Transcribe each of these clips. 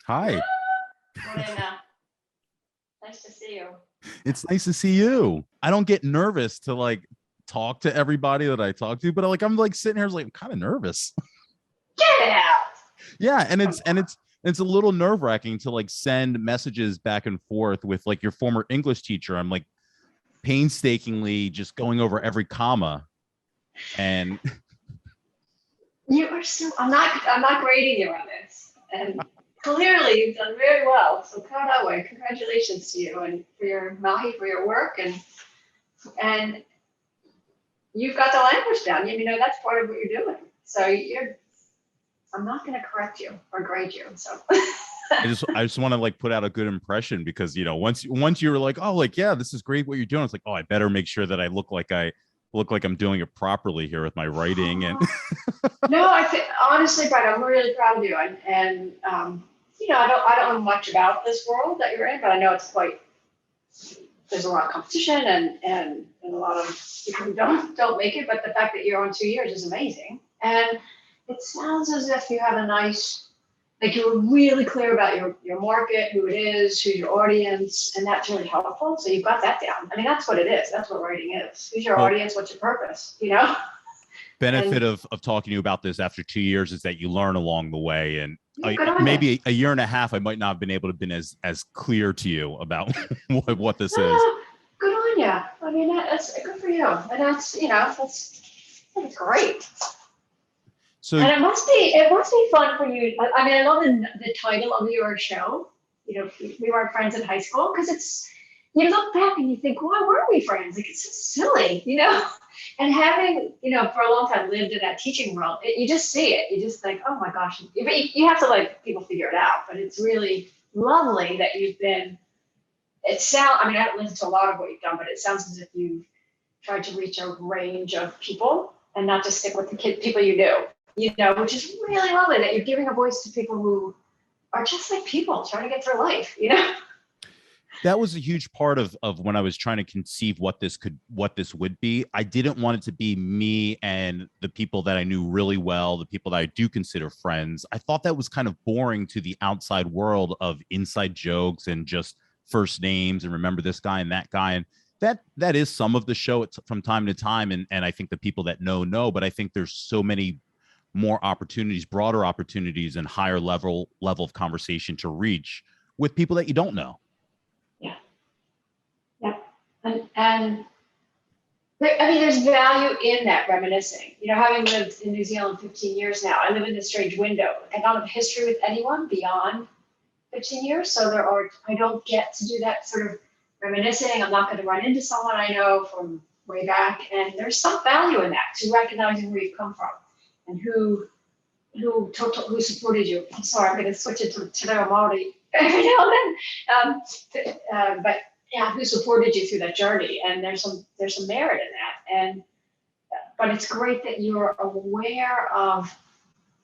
Hi. Morning. Nice to see you. It's nice to see you. I don't get nervous to like talk to everybody that I talk to, but I'm like sitting here like I'm kind of nervous. Get it out. Yeah, and it's a little nerve-wracking to like send messages back and forth with like your former English teacher. I'm like painstakingly just going over every comma. And You are so. I'm not grading you on this, and clearly you've done very well. So come that way. Congratulations to you and for your Mahi for your work and you've got the language down. You know that's part of what you're doing. So you're. I'm not going to correct you or grade you. So. I just want to like put out a good impression because once you were like, oh, like yeah, this is great what you're doing. It's like, oh, I better make sure that I look like I'm doing it properly here with my writing. And No, I think honestly, Brett, I'm really proud of you. And I don't know much about this world that you're in, but I know it's quite. There's a lot of competition and a lot of people who don't make it. But the fact that you're on 2 years is amazing. And it sounds as if you have a nice. Like you were really clear about your market, who it is, who's your audience, and that's really helpful. So you've got that down. I mean, that's what it is. That's what writing is. Who's your audience? What's your purpose? Benefit of talking to you about this after 2 years is that you learn along the way. And maybe a year and a half, I might not have been able to been as clear to you about what this is. Good on you. I mean, that's good for you. And that's great. So, and it must be fun for you. I mean, I love the title of your show. We weren't friends in high school because it's, you look back and you think, why were we friends? Like, it's so silly, and having, for a long time lived in that teaching world, you just see it. You just think, oh my gosh, you have to let people figure it out, but it's really lovely that you've been, I haven't listened to a lot of what you've done, but it sounds as if you've tried to reach a range of people and not just stick with the people you knew. Which is really lovely that you're giving a voice to people who are just like people trying to get through life, That was a huge part of when I was trying to conceive what this would be. I didn't want it to be me and the people that I knew really well, the people that I do consider friends. I thought that was kind of boring to the outside world of inside jokes and just first names and remember this guy and that guy. And that is some of the show from time to time. And I think the people that know, but I think there's so many more opportunities, broader opportunities, and higher level of conversation to reach with people that you don't know. Yeah. And there's value in that reminiscing. Having lived in New Zealand 15 years now, I live in a strange window. I don't have history with anyone beyond 15 years, so I don't get to do that sort of reminiscing. I'm not going to run into someone I know from way back, and there's some value in that, to recognizing where you've come from. And who supported you? I'm sorry, I'm going to switch it to Maori every now and then. But yeah, who supported you through that journey? And there's some merit in that. But it's great that you're aware of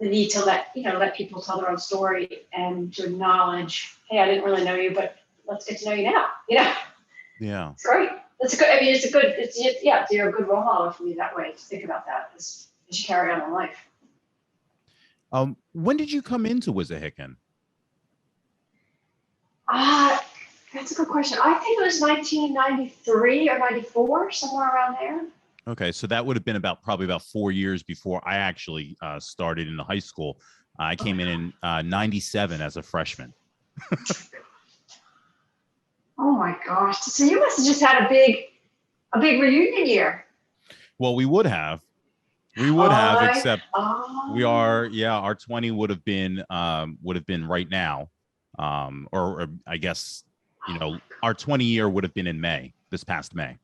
the need to let people tell their own story and to acknowledge, hey, I didn't really know you, but let's get to know you now. Yeah, it's great. It's good. You're a good role model for me that way to think about that as you carry on in life. When did you come into Wissahickon? That's a good question. I think it was 1993 or 94, somewhere around there. Okay, so that would have been probably about 4 years before I actually started in the high school. I came in 97 as a freshman. Oh my gosh! So you must have just had a big reunion year. Well, we would have. Except our 20 would have been right now. Or I guess, our 20 year would have been in this past May.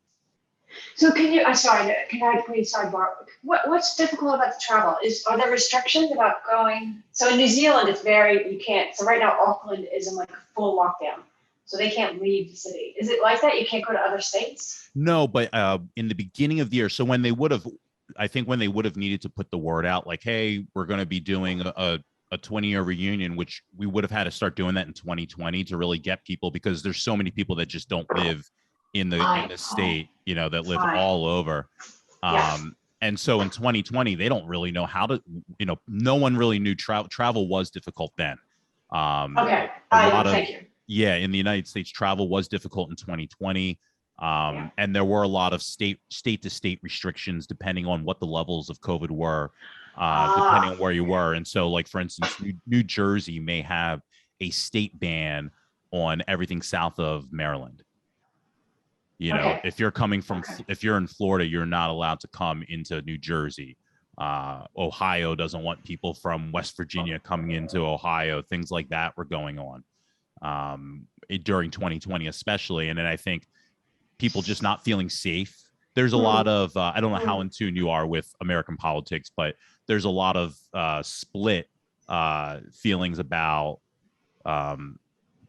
So can I please sidebar? What's difficult about the travel? Are there restrictions about going? So in New Zealand, you can't. So right now, Auckland is in like a full lockdown. So they can't leave the city. Is it like that? You can't go to other states? No, but in the beginning of the year, so when they would have needed to put the word out, like, hey, we're going to be doing a 20-year reunion, which we would have had to start doing that in 2020 to really get people, because there's so many people that just don't live in the state, that live all over. And so in 2020, they don't really know how to, no one really knew travel was difficult then. Okay, A lot of, thank you. yeah, in the United States, travel was difficult in 2020. And there were a lot of state to state restrictions depending on what the levels of COVID were, depending on where you were. And so, like, for instance, New Jersey may have a state ban on everything south of Maryland. You know, Okay. if you're coming from, Okay. if you're in Florida, you're not allowed to come into New Jersey. Ohio doesn't want people from West Virginia coming into Ohio. Things like that were going on during 2020, especially. And then I think people just not feeling safe. There's a lot of, I don't know how in tune you are with American politics, but there's a lot of split feelings about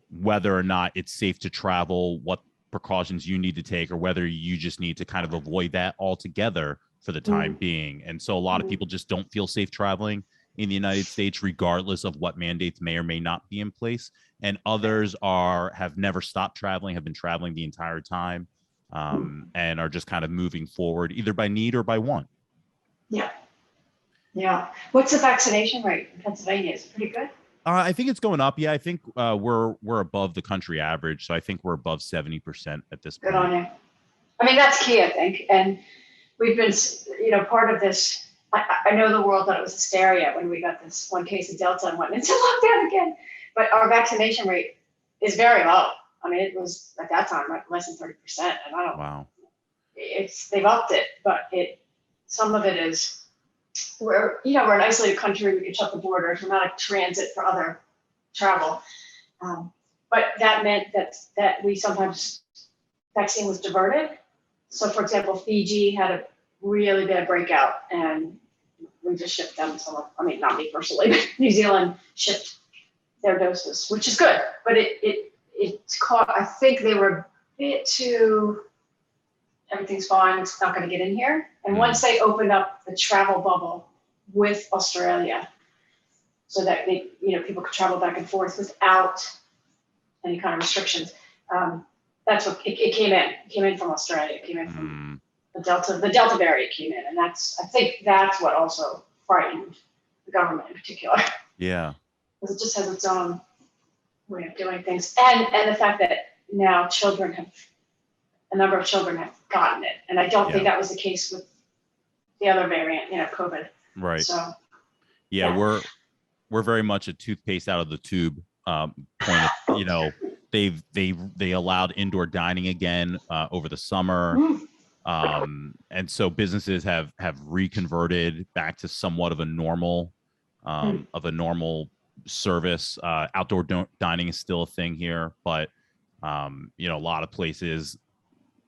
whether or not it's safe to travel, what precautions you need to take, or whether you just need to kind of avoid that altogether for the time being. And so a lot of people just don't feel safe traveling in the United States, regardless of what mandates may or may not be in place. And others have never stopped traveling, have been traveling the entire time, and are just kind of moving forward either by need or by want. Yeah. Yeah. What's the vaccination rate in Pennsylvania? Is it pretty good? I think it's going up. Yeah, I think we're above the country average. So I think we're above 70% at this point. Good on you. I mean, that's key, I think. And we've been, part of this. I know the world thought it was hysteria when we got this one case of Delta and went into lockdown again. But our vaccination rate is very low. I mean, it was at that time like less than 30%. And I don't. Wow. They've upped it, but some of it is. We're an isolated country. We can shut the borders. We're not a transit for other travel. But that meant that we sometimes vaccine was diverted. So, for example, Fiji had a really bad breakout, and we just shipped them some. I mean, not me personally, but New Zealand shipped their doses, which is good. But it's caught. I think they were a bit too. Everything's fine. It's not going to get in here. And once they opened up the travel bubble with Australia, so that people could travel back and forth without any kind of restrictions, that's what it came in. It came in from Australia. It came in from the Delta variant came in, and I think that's what also frightened the government in particular. Yeah, because it just has its own way of doing things, and the fact that now a number of children have gotten it. And I don't think that was the case with the other variant, COVID. Right. So, yeah. we're very much a toothpaste out of the tube point of, they allowed indoor dining again over the summer. And so businesses have reconverted back to somewhat of a normal service. Outdoor dining is still a thing here, but a lot of places,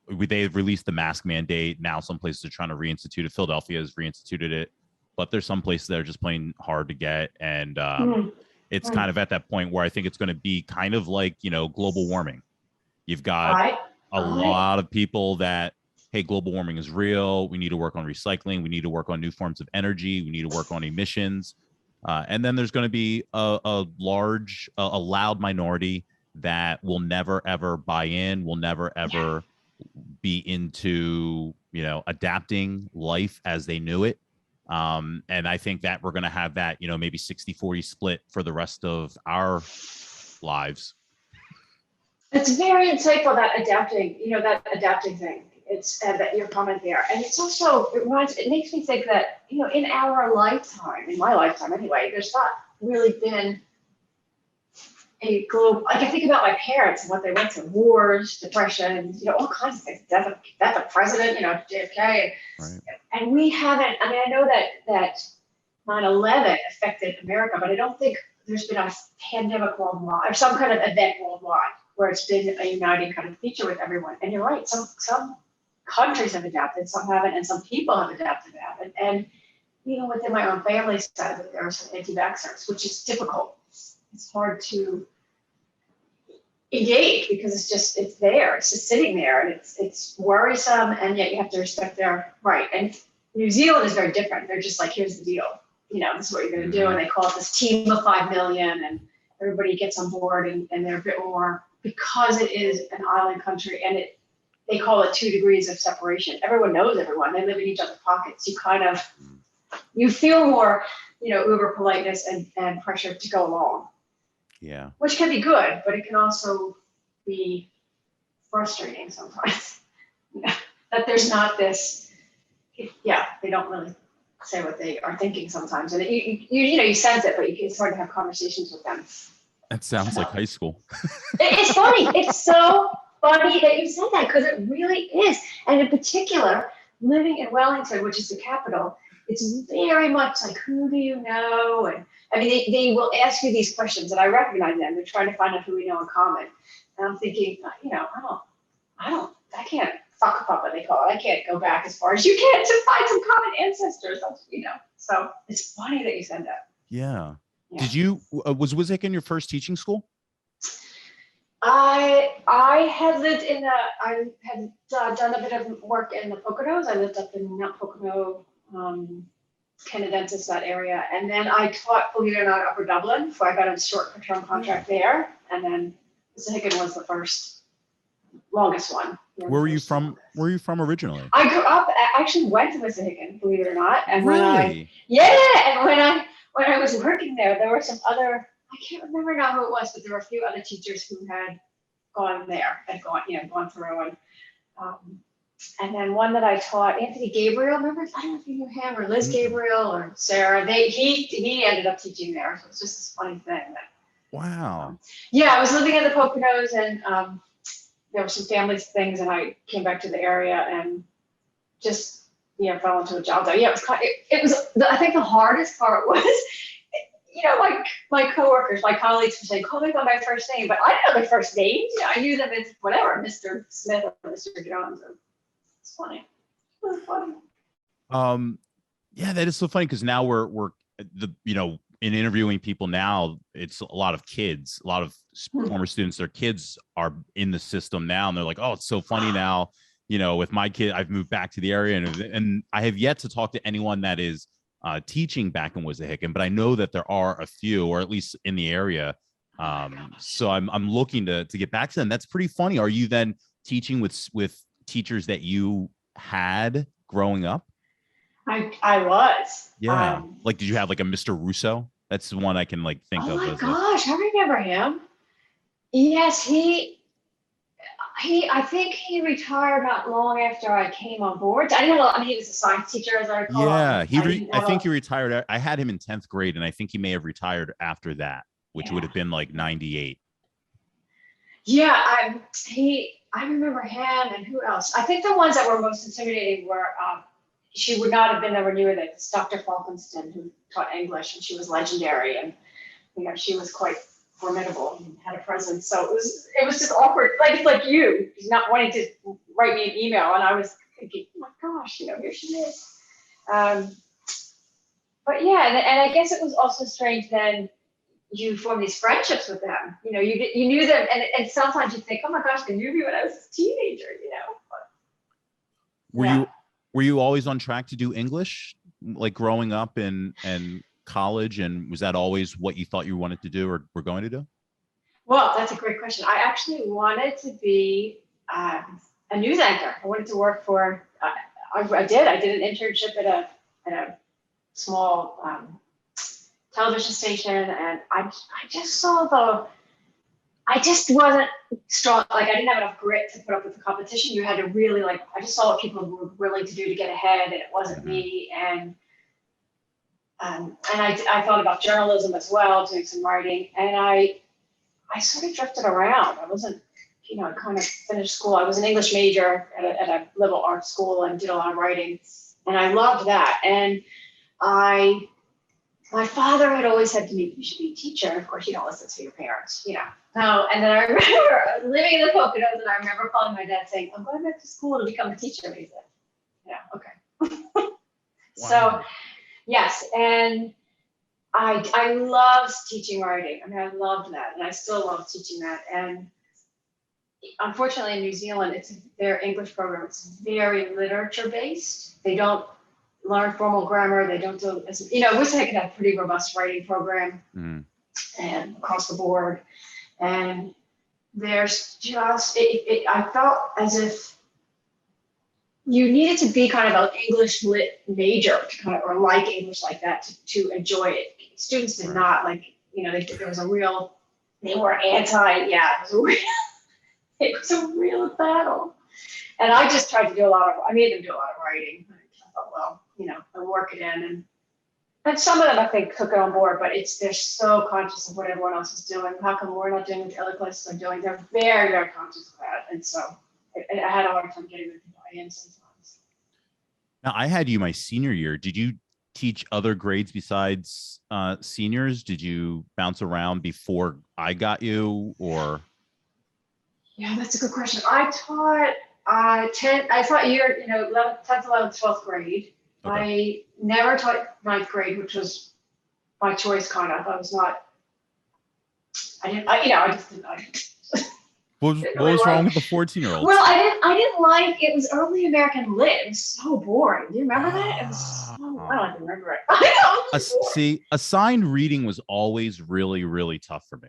they've released the mask mandate. Now some places are trying to reinstitute it. Philadelphia has reinstituted it, but there's some places that are just plain hard to get. And it's kind of at that point where I think it's going to be kind of like, global warming. You've got a lot of people that, hey, global warming is real. We need to work on recycling. We need to work on new forms of energy. We need to work on emissions. And then there's going to be a loud minority that will never, ever buy in, will never, ever be into adapting life as they knew it, and I think that we're going to have that maybe 60-40 split for the rest of our lives. It's very insightful, that adapting thing. It's that your comment there, and it's also it makes me think that in our lifetime, in my lifetime anyway, there's not really been a global. Like I think about my parents and what they went through: wars, depression, all kinds of things. Death of president, JFK, and we haven't. I mean, I know that 9/11 affected America, but I don't think there's been a pandemic worldwide or some kind of event worldwide where it's been a uniting kind of feature with everyone. And you're right, some countries have adapted, some haven't, and some people have adapted that. And even within my own family side, that there are some anti-vaxxers, which is difficult. It's hard to engage because it's there, it's just sitting there, and it's worrisome, and yet you have to respect their right. And New Zealand is very different. They're just like, here's the deal, this is what you're going to do, and they call it this team of 5 million, and everybody gets on board, and they're a bit more, because it is an island country, and they call it 2 degrees of separation. Everyone knows everyone. They live in each other's pockets. You feel more, uber politeness and pressure to go along. Yeah. which can be good, but it can also be frustrating sometimes. That there's not this, yeah, they don't really say what they are thinking sometimes. And you sense it, but it's hard to have conversations with them. That sounds like high school. It's funny. It's so funny that you said that, because it really is. And in particular, living in Wellington, which is the capital, it's very much like, who do you know? And I mean, they will ask you these questions, and I recognize them. They're trying to find out who we know in common. And I'm thinking, I can't fuck up what they call it. I can't go back as far as you can to find some common ancestors. So it's funny that you said that. Yeah. Did you, was WWFINHS your first teaching school? I had lived I had done a bit of work in the Poconos. I lived up in Mount Pocono, Canadensis, that area. And then I taught, believe it or not, Upper Dublin before I got a short-term contract there. And then WWFINHS was the longest one. Where were you from? Where were you from originally? I grew up, I actually went to WWFINHS, believe it or not. And really? And when I was working there were some other, I can't remember now who it was, but there were a few other teachers who had gone there, gone through. And then one that I taught, Anthony Gabriel, remember? I don't know if you knew him, or Liz Gabriel, or Sarah. He ended up teaching there. So it's just this funny thing. Wow. I was living in the Poconos, and there were some family things, and I came back to the area and just fell into a job there. It was I think the hardest part was, like my coworkers, my colleagues would say, call me by my first name, but I didn't know their first names. I knew them as whatever, Mr. Smith or Mr. Jones. It's funny. It was funny. Yeah, that is so funny, because now we're in interviewing people now, it's a lot of kids, a lot of former students, their kids are in the system now, and they're like, oh, it's so funny now. With my kid, I've moved back to the area, and I have yet to talk to anyone that is teaching back in WWFINHS, but I know that there are a few, or at least in the area. So I'm looking to get back to them. That's pretty funny. Are you then teaching with teachers that you had growing up? I was. Yeah. Like, did you have like a Mr. Russo? That's the one I can think of. Oh my gosh, I remember him. Yes, I think he retired not long after I came on board. I don't know. I mean, he was a science teacher, as I recall. Yeah, I think he retired. I had him in 10th grade, and I think he may have retired after that, which would have been like 98. Yeah, I remember him, and who else? I think the ones that were most intimidating were, she would not have been nowhere near this, Dr. Falkenston, who taught English, and she was legendary, and she was quite formidable and had a presence. So it was just awkward, like you not wanting to write me an email, and I was thinking, oh my gosh, here she is. But yeah, and I guess it was also strange then. You form these friendships with them. You knew them, and sometimes you think, oh my gosh, I knew you when I was a teenager. But, were you always on track to do English, like growing up and college, and was that always what you thought you wanted to do or were going to do? Well, that's a great question. I actually wanted to be a news anchor. I wanted to work for. I did an internship at a small television station, and I just saw I just wasn't strong. Like, I didn't have enough grit to put up with the competition. You had to really I just saw what people were willing to do to get ahead, and it wasn't me. And I thought about journalism as well, doing some writing, and I sort of drifted around. I wasn't, I kind of finished school. I was an English major at a liberal arts school and did a lot of writing, and I loved that. And my father had always said to me, you should be a teacher. And of course, you don't listen to your parents, No, and then I remember living in the Poconos, and I remember calling my dad saying, I'm going back to school to become a teacher. And he said, yeah, okay. Wow. So, yes, and I loved teaching writing. I mean, I loved that, and I still love teaching that. And unfortunately, in New Zealand, their English program. It's very literature based. They don't learn formal grammar. They don't do, WWFINHS had a pretty robust writing program, and across the board. And there's just, I felt as if you needed to be kind of an English lit major to or like English like that to enjoy it. Students did not there was a real, They were yeah, it was a real battle. And I just tried to do I made them do a lot of writing. I thought, well, I'll work it in. And some of them, I think, took it on board, but they're so conscious of what everyone else is doing. How come we're not doing what the other places are doing? They're very, very conscious of that. And so I had a hard time getting them to buy in sometimes. Now, I had you my senior year. Did you teach other grades besides seniors? Did you bounce around before I got you, or? Yeah, that's a good question. I taught 11th, 10th, 11th, 12th grade. Okay. I never taught 9th grade, which was my choice, kind of. I just didn't. What was wrong with the 14-year-olds? Well, I didn't like, it was early American Lit. It was so boring. Do you remember that? It was I don't even remember it. I know. See, assigned reading was always really, really tough for me.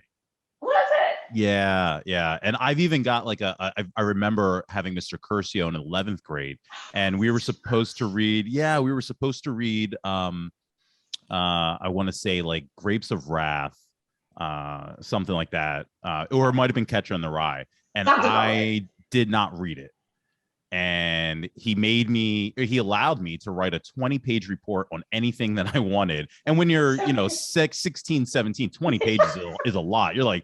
Was it? Yeah. And I've even got like I remember having Mr. Curcio in 11th grade, and we were supposed to read, I want to say like Grapes of Wrath, something like that, or it might have been Catcher in the Rye, and I did not read it. And he allowed me to write a 20-page report on anything that I wanted. And when you're, 16, 17, 20 pages is a lot. You're like,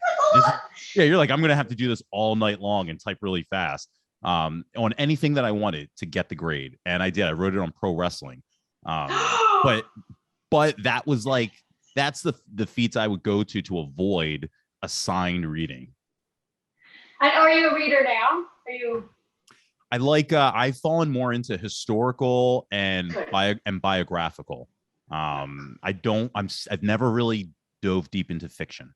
I'm going to have to do this all night long and type really fast on anything that I wanted to get the grade. And I did. I wrote it on pro wrestling. But that was like, that's the feats I would go to avoid assigned reading. And are you a reader now? Are you? I like I've fallen more into historical and biographical. I've never really dove deep into fiction.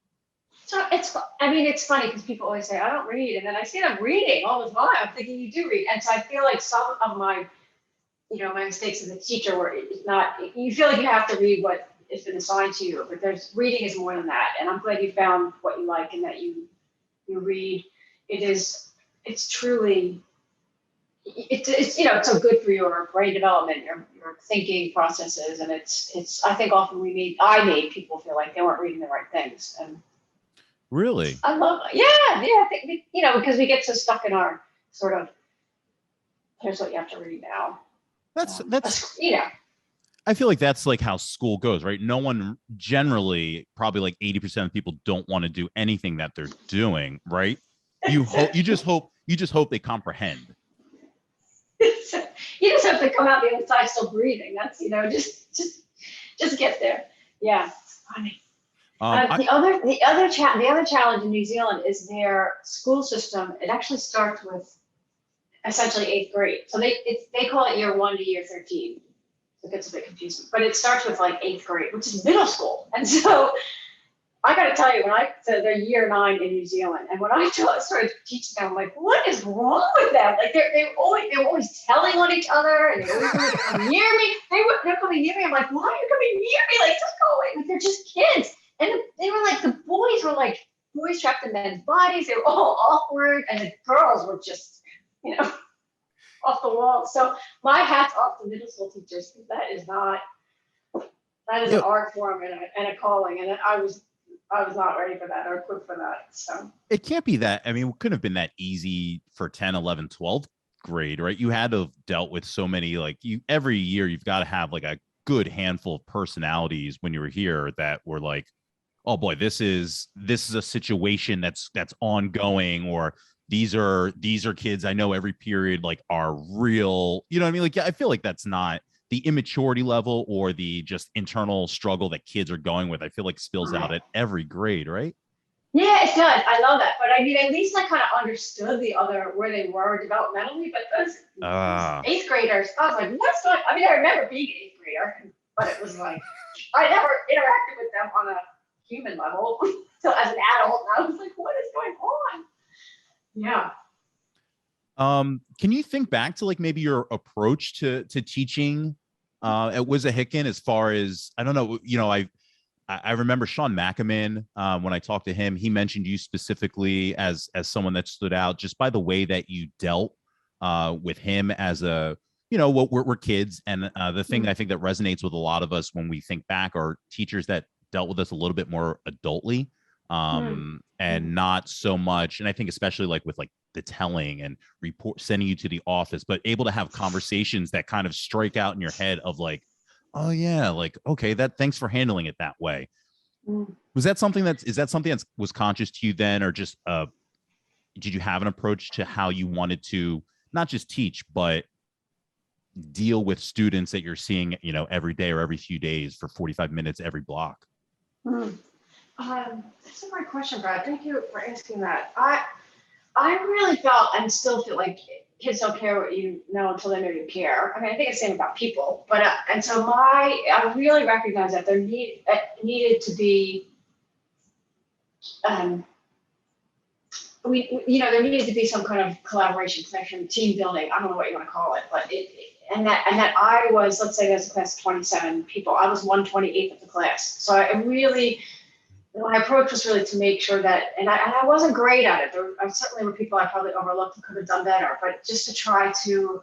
So it's funny because people always say I don't read, and then I see them reading all the time. I'm thinking you do read, and so I feel like some of my, my mistakes as a teacher were not. You feel like you have to read what has been assigned to you, but reading is more than that. And I'm glad you found what you like and that you read. It's truly. It's so good for your brain development, your thinking processes, and it's I think often I made people feel like they weren't reading the right things. And really, I love I think because we get so stuck in our sort of here's what you have to read now. That's I feel like that's like how school goes, right? No one generally, probably like 80% of people don't want to do anything that they're doing, right? You just hope they comprehend. You just have to come out the other side still breathing. That's just get there. Yeah, it's funny. The other challenge in New Zealand is their school system. It actually starts with essentially 8th grade. So they call it year 1 to year 13. So it gets a bit confusing, but it starts with like 8th grade, which is middle school. And so I got to tell you, so they're year 9 in New Zealand, and when I started teaching them, I'm like, what is wrong with them? Like they were always telling on each other, and they always wanted to come near me. They're coming near me. I'm like, why are you coming near me? Like, just go away. Like, they're just kids. And they were like, the boys were like boys trapped in men's bodies. They were all awkward, and the girls were just, off the wall. So my hat's off to middle school teachers, because that is an art form and a calling, and I was not ready for that or equipped for that. So it can't be that. I mean, it couldn't have been that easy for 10, 11, 12th grade, right? You had to have dealt with so many, every year you've got to have like a good handful of personalities when you were here that were like, oh boy, this is a situation that's ongoing, or these are kids I know every period like are real, you know what I mean? Like, yeah, I feel like that's not the immaturity level or the just internal struggle that kids are going with. I feel like spills out at every grade, right? Yeah, it does. I love that. But I mean, at least I kind of understood where they were developmentally. But those 8th graders, I was like, what's going on? I mean, I remember being an 8th grader, but it was like, I never interacted with them on a human level until as an adult. And I was like, what is going on? Yeah. Can you think back to like maybe your approach to teaching at Wissahickon, as far as, I don't know, I remember Sean McCracken, when I talked to him, he mentioned you specifically as someone that stood out just by the way that you dealt with him as what we're kids. And the thing I think that resonates with a lot of us when we think back are teachers that dealt with us a little bit more adultly. and not so much. And I think especially like with like the telling and report sending you to the office, but able to have conversations that kind of strike out in your head of like, oh yeah, like, okay, that thanks for handling it that way. Was that something is that something that was conscious to you then, or just did you have an approach to how you wanted to not just teach, but deal with students that you're seeing, you know, every day or every few days for 45 minutes every block? That's a great question, Brad. Thank you for asking that. I really felt and still feel like kids don't care what you know until they know you care. I mean, I think it's the same about people, but and so I really recognize that there needed to be there needed to be some kind of collaboration, connection, team building. I don't know what you want to call it, but and that I was, let's say there's a class of 27 people. I was 128th of the class. So I really, my approach was really to make sure that, and I wasn't great at it. There certainly were people I probably overlooked and could have done better, but just to try to,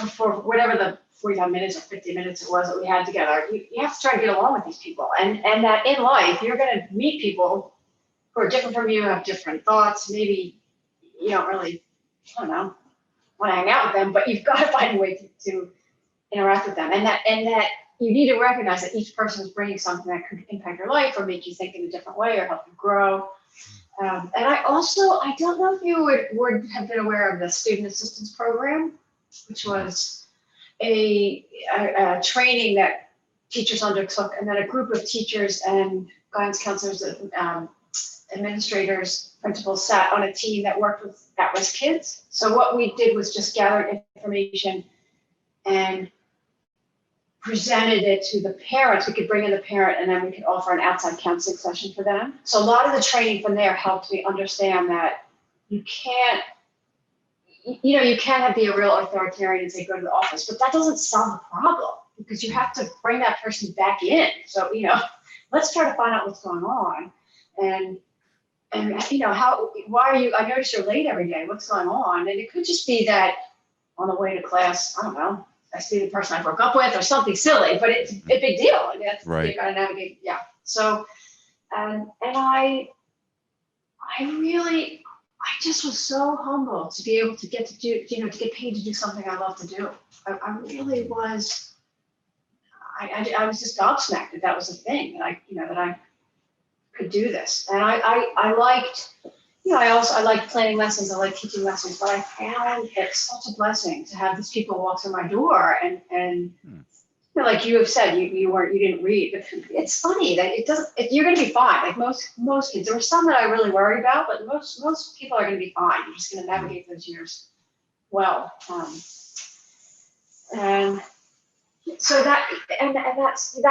for whatever the 45 minutes or 50 minutes it was that we had together, you have to try to get along with these people. And that in life, you're going to meet people who are different from you, have different thoughts. Maybe you don't really, I don't know, want to hang out with them, but you've got to find a way to interact with them. And that you need to recognize that each person is bringing something that could impact your life or make you think in a different way or help you grow. And I don't know if you would have been aware of the Student Assistance Program, which was a training that teachers undertook, and then a group of teachers and guidance counselors, administrators, principals sat on a team that worked with at-risk kids. So what we did was just gather information and presented it to the parents. We could bring in the parent and then we could offer an outside counseling session for them. So a lot of the training from there helped me understand that you can't be a real authoritarian and say, go to the office, but that doesn't solve the problem because you have to bring that person back in. So, let's try to find out what's going on. And why are you, I notice you're late every day. What's going on? And it could just be that on the way to class, I don't know, I see the person I broke up with or something silly, but it's a big deal. And that's right. You gotta navigate. Yeah. So, and I just was so humbled to be able to get to do, to get paid to do something I love to do. I really was, I was just gobsmacked that was a thing that I could do this. And I liked, I liked planning lessons. I liked teaching lessons, but I found it such a blessing to have these people walk through my door and like you have said, you didn't read, but it's funny that it doesn't, you're going to be fine. Like most kids, there were some that I really worried about, but most people are going to be fine. You're just going to navigate those years well. And so that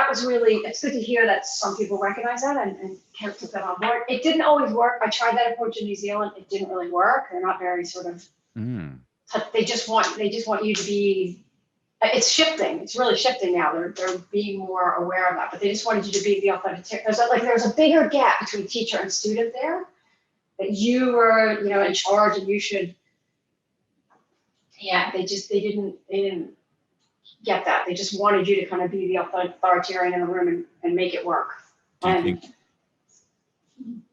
was really, it's good to hear that some people recognize that and can't took that on board. It didn't always work. I tried that approach in New Zealand. It didn't really work. They're not very sort of, they just want you to be, it's shifting. It's really shifting now. They're being more aware of that, but they just wanted you to be the authentic. There's a bigger gap between teacher and student there, that you were, in charge and you should, they didn't get that. They just wanted you to kind of be the authoritarian in the room and make it work. Do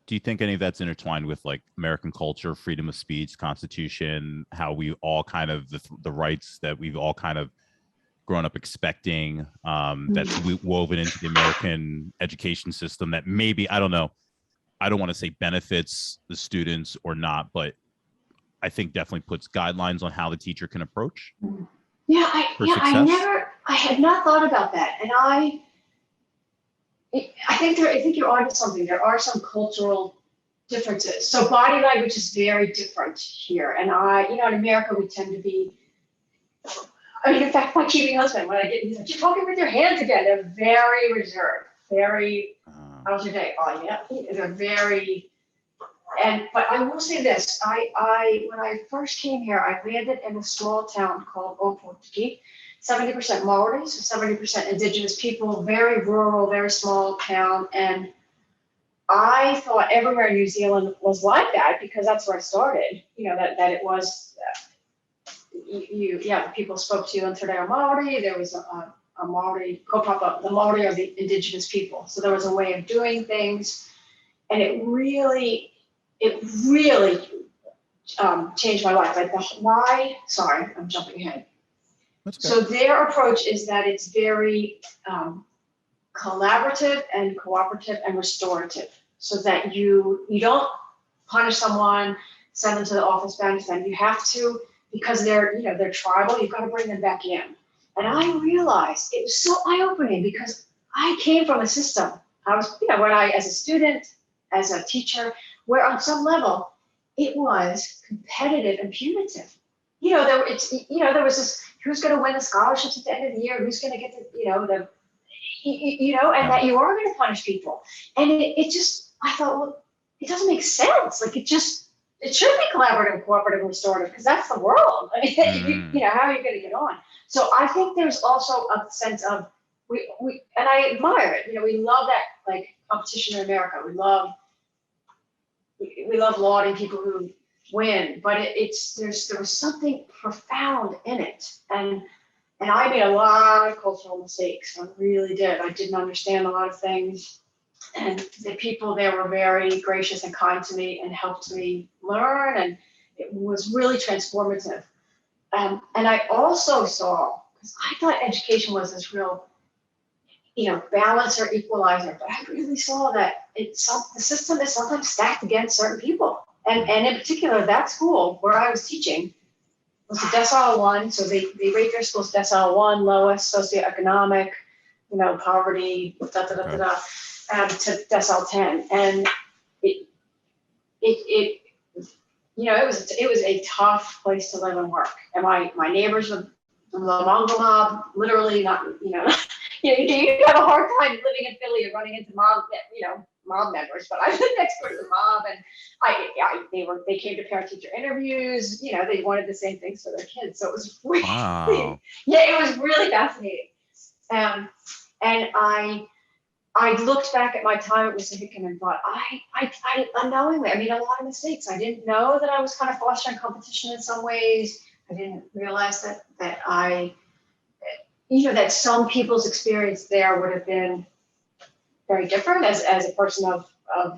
you think any of that's intertwined with like American culture, freedom of speech, Constitution, how we all kind of the rights that we've all kind of grown up expecting, that's woven into the American education system that maybe, I don't know, I don't want to say benefits the students or not, but I think definitely puts guidelines on how the teacher can approach. I had not thought about that. And I think you're onto something. There are some cultural differences. So body language is very different here. And in America, we tend to be, in fact, my keeping husband, when I get, he's like, you're talking with your hands again. They're very reserved, very, how's your day? Oh, yeah. They're very, but I will say this, when I first came here, I landed in a small town called Opotiki, 70% Maori, so 70% indigenous people, very rural, very small town. And I thought everywhere in New Zealand was like that because that's where I started, that it was, the people spoke to you in Te Reo Maori. There was a Maori, kaupapa, the Maori are the indigenous people. So there was a way of doing things. And it really changed my life. Like sorry, I'm jumping ahead. That's good. So their approach is that it's very collaborative and cooperative and restorative, so that you don't punish someone, send them to the office bound, then you have to, because they're tribal, you've got to bring them back in. And I realized it was so eye-opening, because I came from a system. I was, when I, as a student, as a teacher, where on some level it was competitive and punitive. There was this, who's going to win the scholarships at the end of the year, who's going to get the, and that you are going to punish people. And it just, I thought, well, it doesn't make sense. Like, it should be collaborative, cooperative, and restorative, because that's the world. I mean, how are you going to get on? So I think there's also a sense of, we and I admire it. We love that, like, competition in America. We love lauding people who win, but there was something profound in it. And I made a lot of cultural mistakes. I really did. I didn't understand a lot of things. And the people there were very gracious and kind to me and helped me learn. And it was really transformative. And I also saw, because I thought education was this real, balancer, equalizer, but I really saw that the system is sometimes stacked against certain people. And in particular, that school where I was teaching was a decile 1. So they rate their schools decile 1, lowest socioeconomic, poverty, to decile 10. And it was a tough place to live and work. And my neighbors were the Mongol mob, literally not, you have a hard time living in Philly and running into mob members, but I lived next door to the mob, and they came to parent-teacher interviews. They wanted the same things for their kids, so it was really, it was really fascinating. And I looked back at my time at Wissahickon and thought, I unknowingly, I made a lot of mistakes. I didn't know that I was kind of fostering competition in some ways. I didn't realize that that some people's experience there would have been very different as a person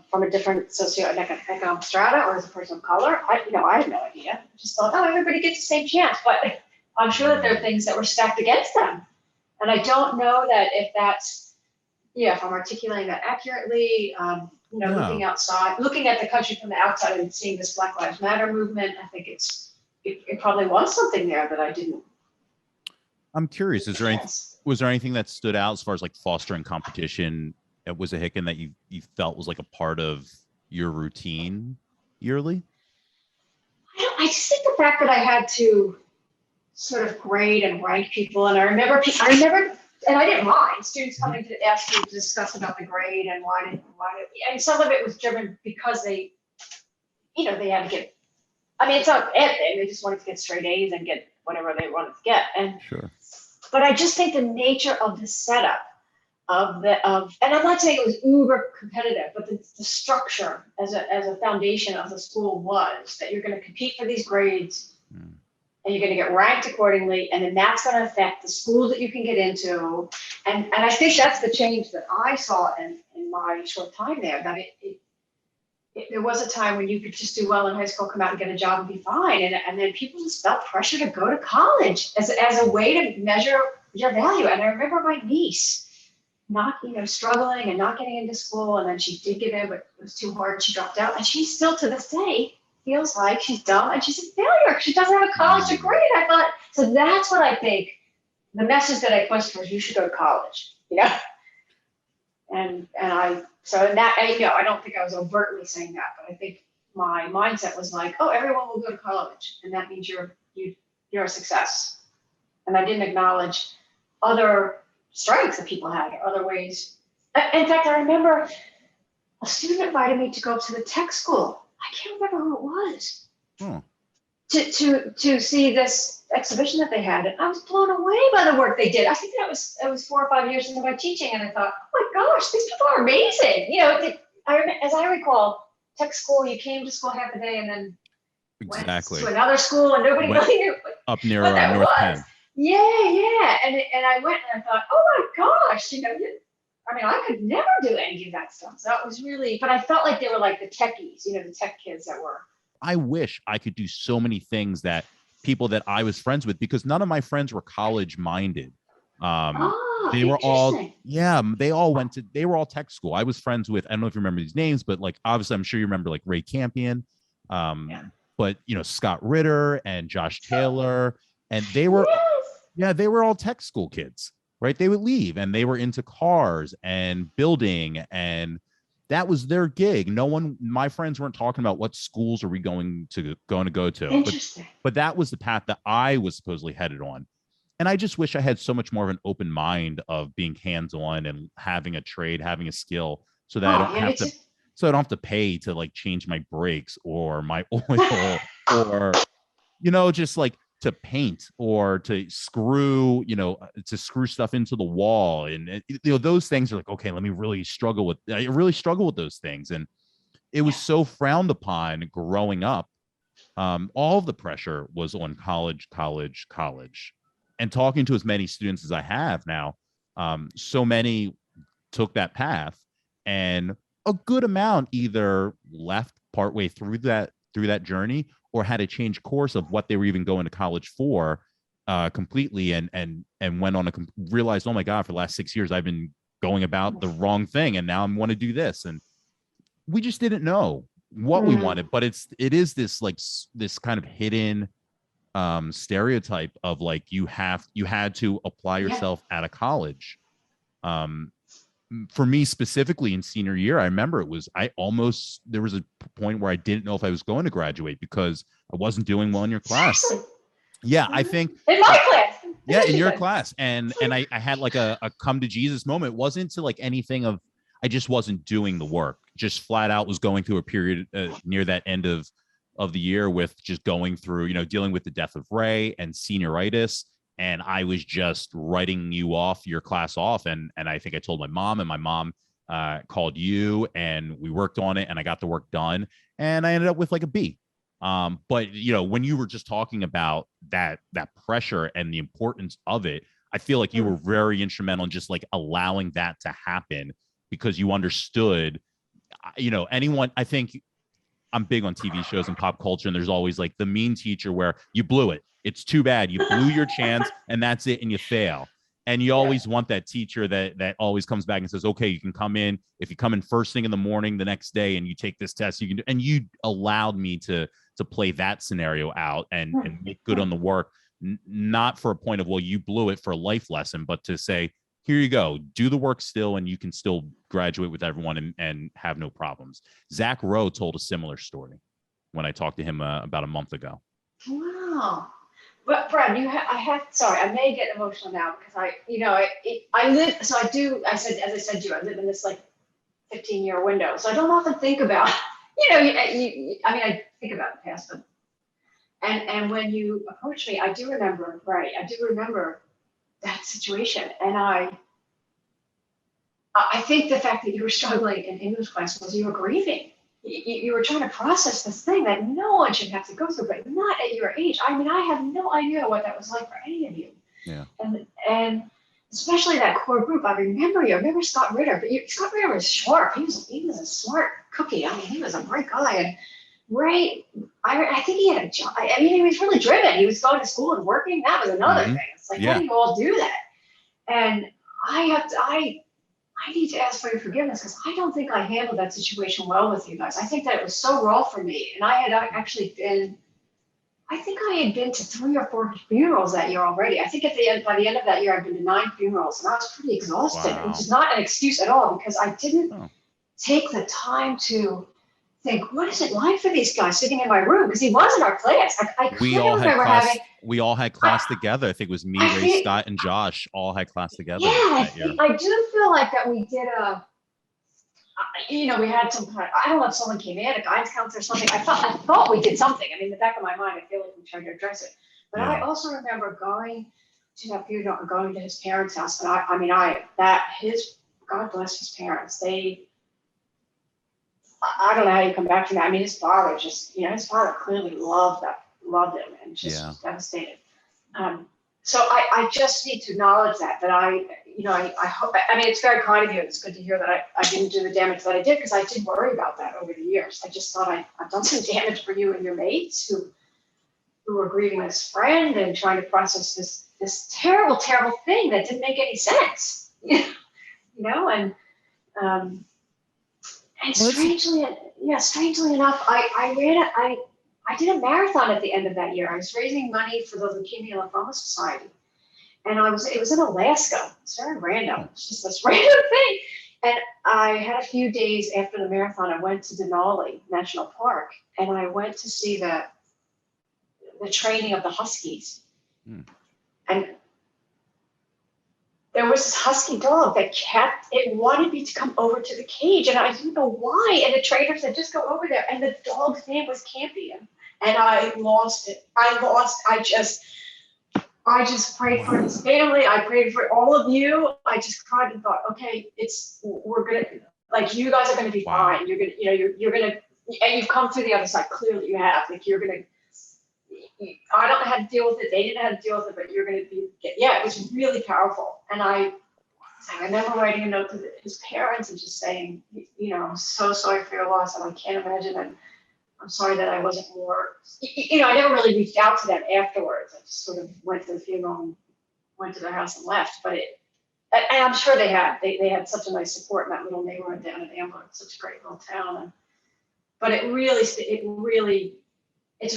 from a different socioeconomic strata, or as a person of color. I had no idea. I just thought, everybody gets the same chance. But I'm sure that there are things that were stacked against them. And I don't know that if that's, if I'm articulating that accurately, looking outside, looking at the country from the outside and seeing this Black Lives Matter movement, I think it probably was something there that I didn't. I'm curious, was there anything that stood out as far as like fostering competition at Wissahickon that you felt was like a part of your routine yearly? I just think the fact that I had to sort of grade and rank people, and I remember, and I didn't mind students coming to ask me to discuss about the grade and why, and some of it was driven because they had to get, it's not a bad thing, they just wanted to get straight A's and get whatever they wanted to get. And sure. But I just think the nature of the setup and I'm not saying it was uber competitive, but the structure as a foundation of the school was that you're going to compete for these grades and you're going to get ranked accordingly, and then that's going to affect the schools that you can get into. And I think that's the change that I saw in my short time there, that there was a time when you could just do well in high school, come out and get a job and be fine. And then people just felt pressure to go to college as a way to measure your value. And I remember my niece not, struggling and not getting into school. And then she did get in, but it was too hard. She dropped out. And she still to this day feels like she's dumb and she's a failure. She doesn't have a college degree. And I thought, so that's what I think the message that I pushed was, you should go to college, And I don't think I was overtly saying that, but I think my mindset was like, oh, everyone will go to college, and that means you're a success. And I didn't acknowledge other strengths that people had, or other ways. In fact, I remember a student invited me to go to the tech school. I can't remember who it was. To see this exhibition that they had, and I was blown away by the work they did. I think it was 4 or 5 years into my teaching, and I thought, oh my gosh, these people are amazing. As I recall, tech school, you came to school half a day and then went to another school, and nobody really knew up near what that North was. Penn. Yeah, and I went and I thought, oh my gosh, I mean, I could never do any of that stuff. So it was really, but I felt like they were like the techies, you know, the tech kids that were. I wish I could do so many things that people that I was friends with, because none of my friends were college minded. They were all, yeah, they were all tech school. I was friends with, I don't know if you remember these names, but like, obviously I'm sure you remember like Ray Campion, but you know, Scott Ritter and Josh Taylor, and they were, yeah, they were all tech school kids, right? They would leave and they were into cars and building, and that was their gig. No one, my friends weren't talking about what schools are we going to go to, but that was the path that I was supposedly headed on. And I just wish I had so much more of an open mind of being hands-on and having a trade, having a skill, so that I don't have to, so I don't have to pay to like change my brakes or my oil or, you know, just like to paint or to screw, you know, to screw stuff into the wall. And, you know, those things are like, okay, let me really struggle with, I really struggle with those things. And it was so frowned upon growing up. All of the pressure was on college. And talking to as many students as I have now, so many took that path, and a good amount either left partway through that journey or had to change course of what they were even going to college for completely, and went on realized, oh my God, for the last 6 years I've been going about the wrong thing, and now I want to do this. And we just didn't know what we wanted, but it is this like this kind of hidden stereotype of like you had to apply yourself out of college. For me specifically in senior year, I remember there was a point where I didn't know if I was going to graduate because I wasn't doing well in your class. Yeah, I think in my class. Yeah, in your class. And I had like a come to Jesus moment. It wasn't to like anything of, I just wasn't doing the work, just flat out was going through a period near that end of the year with just going through, you know, dealing with the death of Ray and senioritis. And I was just writing your class off. And I think I told my mom, and my mom called you, and we worked on it, and I got the work done, and I ended up with like a B. But you know, when you were just talking about that pressure and the importance of it, I feel like you were very instrumental in just like allowing that to happen, because you understood, you know, I think I'm big on TV shows and pop culture, and there's always like the mean teacher where you blew it. It's too bad. You blew your chance and that's it, and you fail. And you always want that teacher that always comes back and says, okay, you can come in. If you come in first thing in the morning the next day and you take this test, you can do. And you allowed me to play that scenario out and make good on the work, not for a point of, well, you blew it, for a life lesson, but to say, here you go, do the work still, and you can still graduate with everyone and have no problems. Zach Rowe told a similar story when I talked to him about a month ago. Wow. But Brad, sorry, I may get emotional now because as I said to you, I live in this like 15-year window. So I don't often think about, I think about the past, but, and when you approach me, I do remember, right? I do remember that situation. And I think the fact that you were struggling in English class was you were grieving. You were trying to process this thing that no one should have to go through, but not at your age. I mean, I have no idea what that was like for any of you. Yeah. And especially that core group. I remember Scott Ritter, but Scott Ritter was sharp. He was a smart cookie. I mean, he was a bright guy. And Ray, I think he had a job. I mean, he was really driven. He was going to school and working. That was another thing. It's like, how do you all do that? And I need to ask for your forgiveness because I don't think I handled that situation well with you guys. I think that it was so raw for me. And I had actually been to 3 or 4 funerals that year already. I think by the end of that year, I'd been to 9 funerals, and I was pretty exhausted, which is not an excuse at all because I didn't take the time to think, what is it like for these guys sitting in my room? Because he was in our class. We all had class together. I think it was me, Ray, Scott, and Josh all had class together. Yeah, I do feel like that we did we had some kind of, I don't know if someone came in, a guidance counselor or something. I thought we did something. I mean, in the back of my mind, I feel like we tried to address it. But I also remember going to that funeral and going to his parents' house. And God bless his parents. I don't know how you come back from that. I mean, his father his father clearly loved him and just devastated. So I just need to acknowledge that I I hope, I mean, it's very kind of you. It's good to hear that I didn't do the damage that I did, because I did worry about that over the years. I just thought I've done some damage for you and your mates who were grieving this friend and trying to process this terrible, terrible thing that didn't make any sense. And strangely enough, I did a marathon at the end of that year. I was raising money for the Leukemia Lymphoma Society. And it was in Alaska. It's very random. It's just this random thing. And I had a few days after the marathon, I went to Denali National Park, and I went to see the training of the Huskies. And there was this husky dog that it wanted me to come over to the cage, and I didn't know why. And the trainer said, just go over there. And the dog's name was Campion. And I lost it. I just prayed for his family. I prayed for all of you. I just cried and thought, okay, we're gonna, like, you guys are gonna be fine. You're gonna, you're gonna, and you've come through the other side. Clearly you have. Like, you're gonna, I don't know how to deal with it. They didn't know how to deal with it, but you're gonna be, it was really powerful. And I remember writing a note to his parents and just saying, I'm so sorry for your loss, and I can't imagine, and I'm sorry that I wasn't more, I never really reached out to them afterwards. I just sort of went to the funeral and went to their house and left. But and I'm sure they had such a nice support in that little neighborhood down in Ambler. It's such a great little town. But it's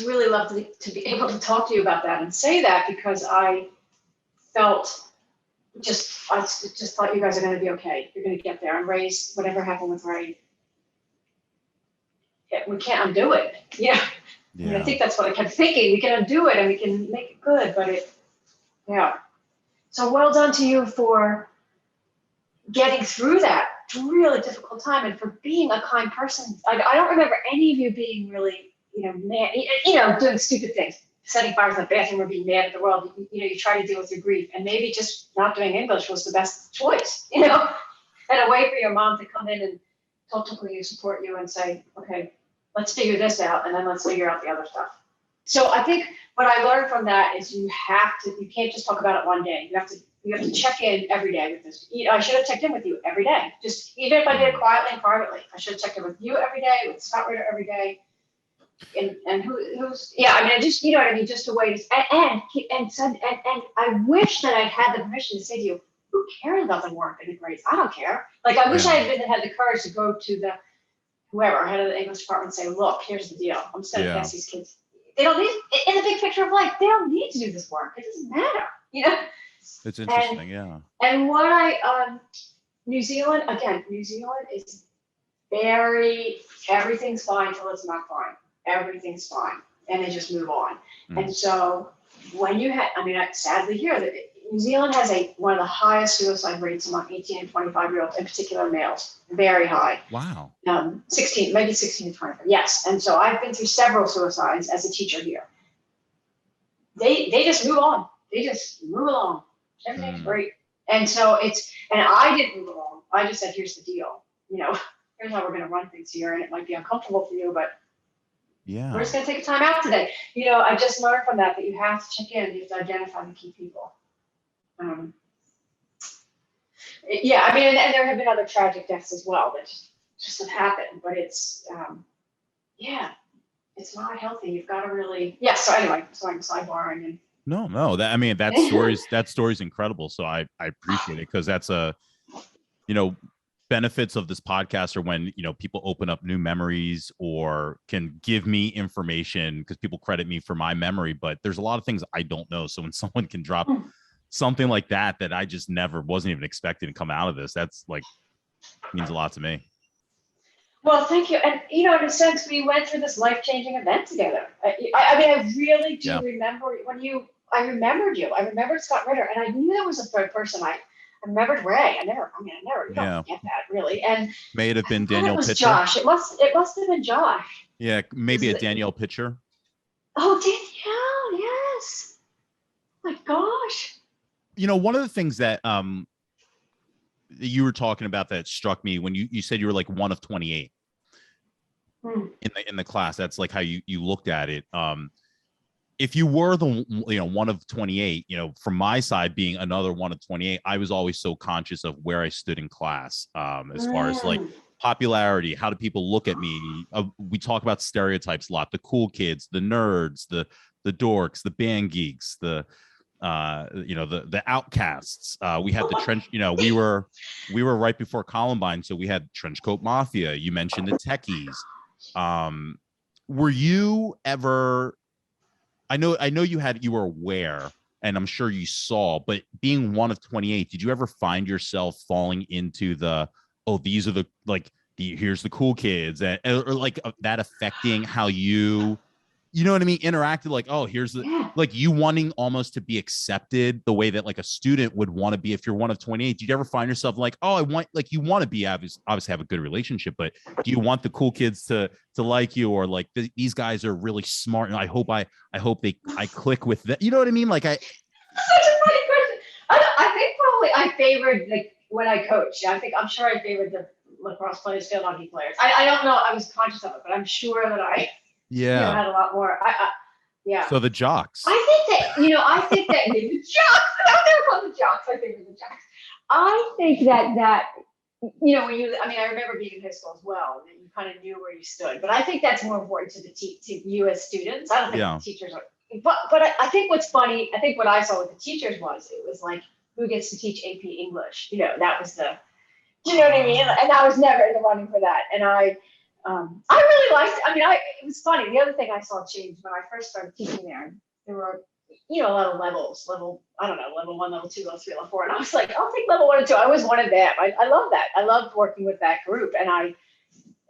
really lovely to be able to talk to you about that and say that, because I just thought you guys are going to be okay. You're going to get there, and Ray's, whatever happened with Ray, we can't undo it. I mean, I think that's what I kept thinking. We can undo it and we can make it good, but So well done to you for getting through that really difficult time, and for being a kind person. I don't remember any of you being really, mad, doing stupid things, setting fires in the bathroom or being mad at the world. You try to deal with your grief, and maybe just not doing English was the best choice, and a way for your mom to come in and talk to you, support you, and say, okay, let's figure this out, and then let's figure out the other stuff. So I think what I learned from that is you can't just talk about it one day. You have to check in every day with this. I should have checked in with you every day. Just even if I did it quietly and privately, I should have checked in with you every day, with Scott Ritter every day. And who's just, what I mean, just a way to, and I wish that I had the permission to say to you, who cares about the work and the grades? I don't care. Like, I wish I had the courage to go to the whoever, head of the English department, and say, look, here's the deal. I'm sending past these kids. They don't need, in the big picture of life, they don't need to do this work. It doesn't matter, It's interesting, And what New Zealand is everything's fine till it's not fine. Everything's fine. And they just move on. And so when you sadly here that New Zealand has one of the highest suicide rates among 18 and 25-year-olds, in particular males, very high. Wow. 16 to 25. Yes. And so I've been through several suicides as a teacher here. They just move on. They just move along. Everything's great. And so and I didn't move along. I just said, here's the deal. Here's how we're going to run things here. And it might be uncomfortable for you, but we're just going to take a time out today. I just learned from that you have to check in. You have to identify the key people. And there have been other tragic deaths as well that just have happened, but it's not healthy. You've got to really, so anyway, so I'm sidebarring and. No, that story's incredible. So I appreciate it, because that's benefits of this podcast are when, people open up new memories or can give me information, because people credit me for my memory, but there's a lot of things I don't know. So when someone can drop something like that I just wasn't even expecting to come out of this, that's means a lot to me. Well, thank you. And, in a sense, we went through this life-changing event together. I really do remember I remembered you. I remembered Scott Ritter, and I knew there was a third person. I remembered Ray. I never you don't get that really. And may it have been Danielle Pitcher? Josh. It must have been Josh. Yeah, maybe a Danielle Pitcher. Oh, Danielle, yes. Oh my gosh. One of the things that you were talking about that struck me when you said you were like one of 28 in the class. That's like how you looked at it. if you were the, one of 28, from my side being another one of 28, I was always so conscious of where I stood in class, as far as like popularity. How do people look at me? We talk about stereotypes a lot: the cool kids, the nerds, the dorks, the band geeks, the the outcasts. We had the trench, we were right before Columbine, so we had trench coat mafia. You mentioned the techies. Were you ever, I know you were aware, and I'm sure you saw, but being one of 28, did you ever find yourself falling into the, oh, these are the, like, here's the cool kids, or like that affecting how you know what I mean, interacted, like, oh, here's the, like, you wanting almost to be accepted the way that like a student would want to be if you're one of 28? Do you ever find yourself like, oh, I want, like, you want to be obviously have a good relationship, but do you want the cool kids to like you, or like these guys are really smart and I hope I click with them, you know what I mean? Like, Such a funny question. I think probably I favored, like, when I coached. I'm sure I favored the lacrosse players, field hockey players. I don't know. I was conscious of it, but I'm sure that I had a lot more. Yeah. So the jocks. I think that maybe the jocks. They were called the jocks. I think the jocks. I think that when you, I remember being in high school as well, and you kind of knew where you stood. But I think that's more important to you as students. I don't think the teachers are. But I think what's funny, I think what I saw with the teachers was, it was like, who gets to teach AP English? That was the, you know what I mean? And I was never in the running for that. And I really liked it. It was funny. The other thing I saw change when I first started teaching there were, a lot of levels, level 1, level 2, level 3, level 4. And I was like, I'll take level 1 and 2. I was one of them. I love that. I loved working with that group. And I,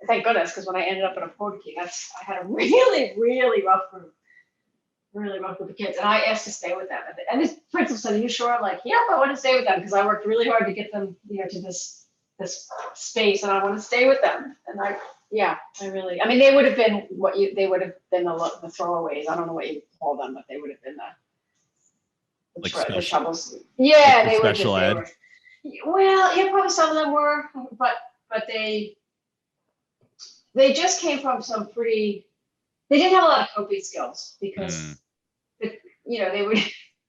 thank goodness, because when I ended up in a Portuguese, I had a really, really rough group. Really rough with the kids, and I asked to stay with them. And this principal said, "Are you sure?" I'm like, "Yep, I want to stay with them because I worked really hard to get them, to this space, and I want to stay with them." And they would have been they would have been the throwaways. I don't know what you call them, but they would have been the troubles. Yeah, like they were special ed. Well, yeah, probably some of them were, but they just came from some pretty. They didn't have a lot of coping skills because, they would,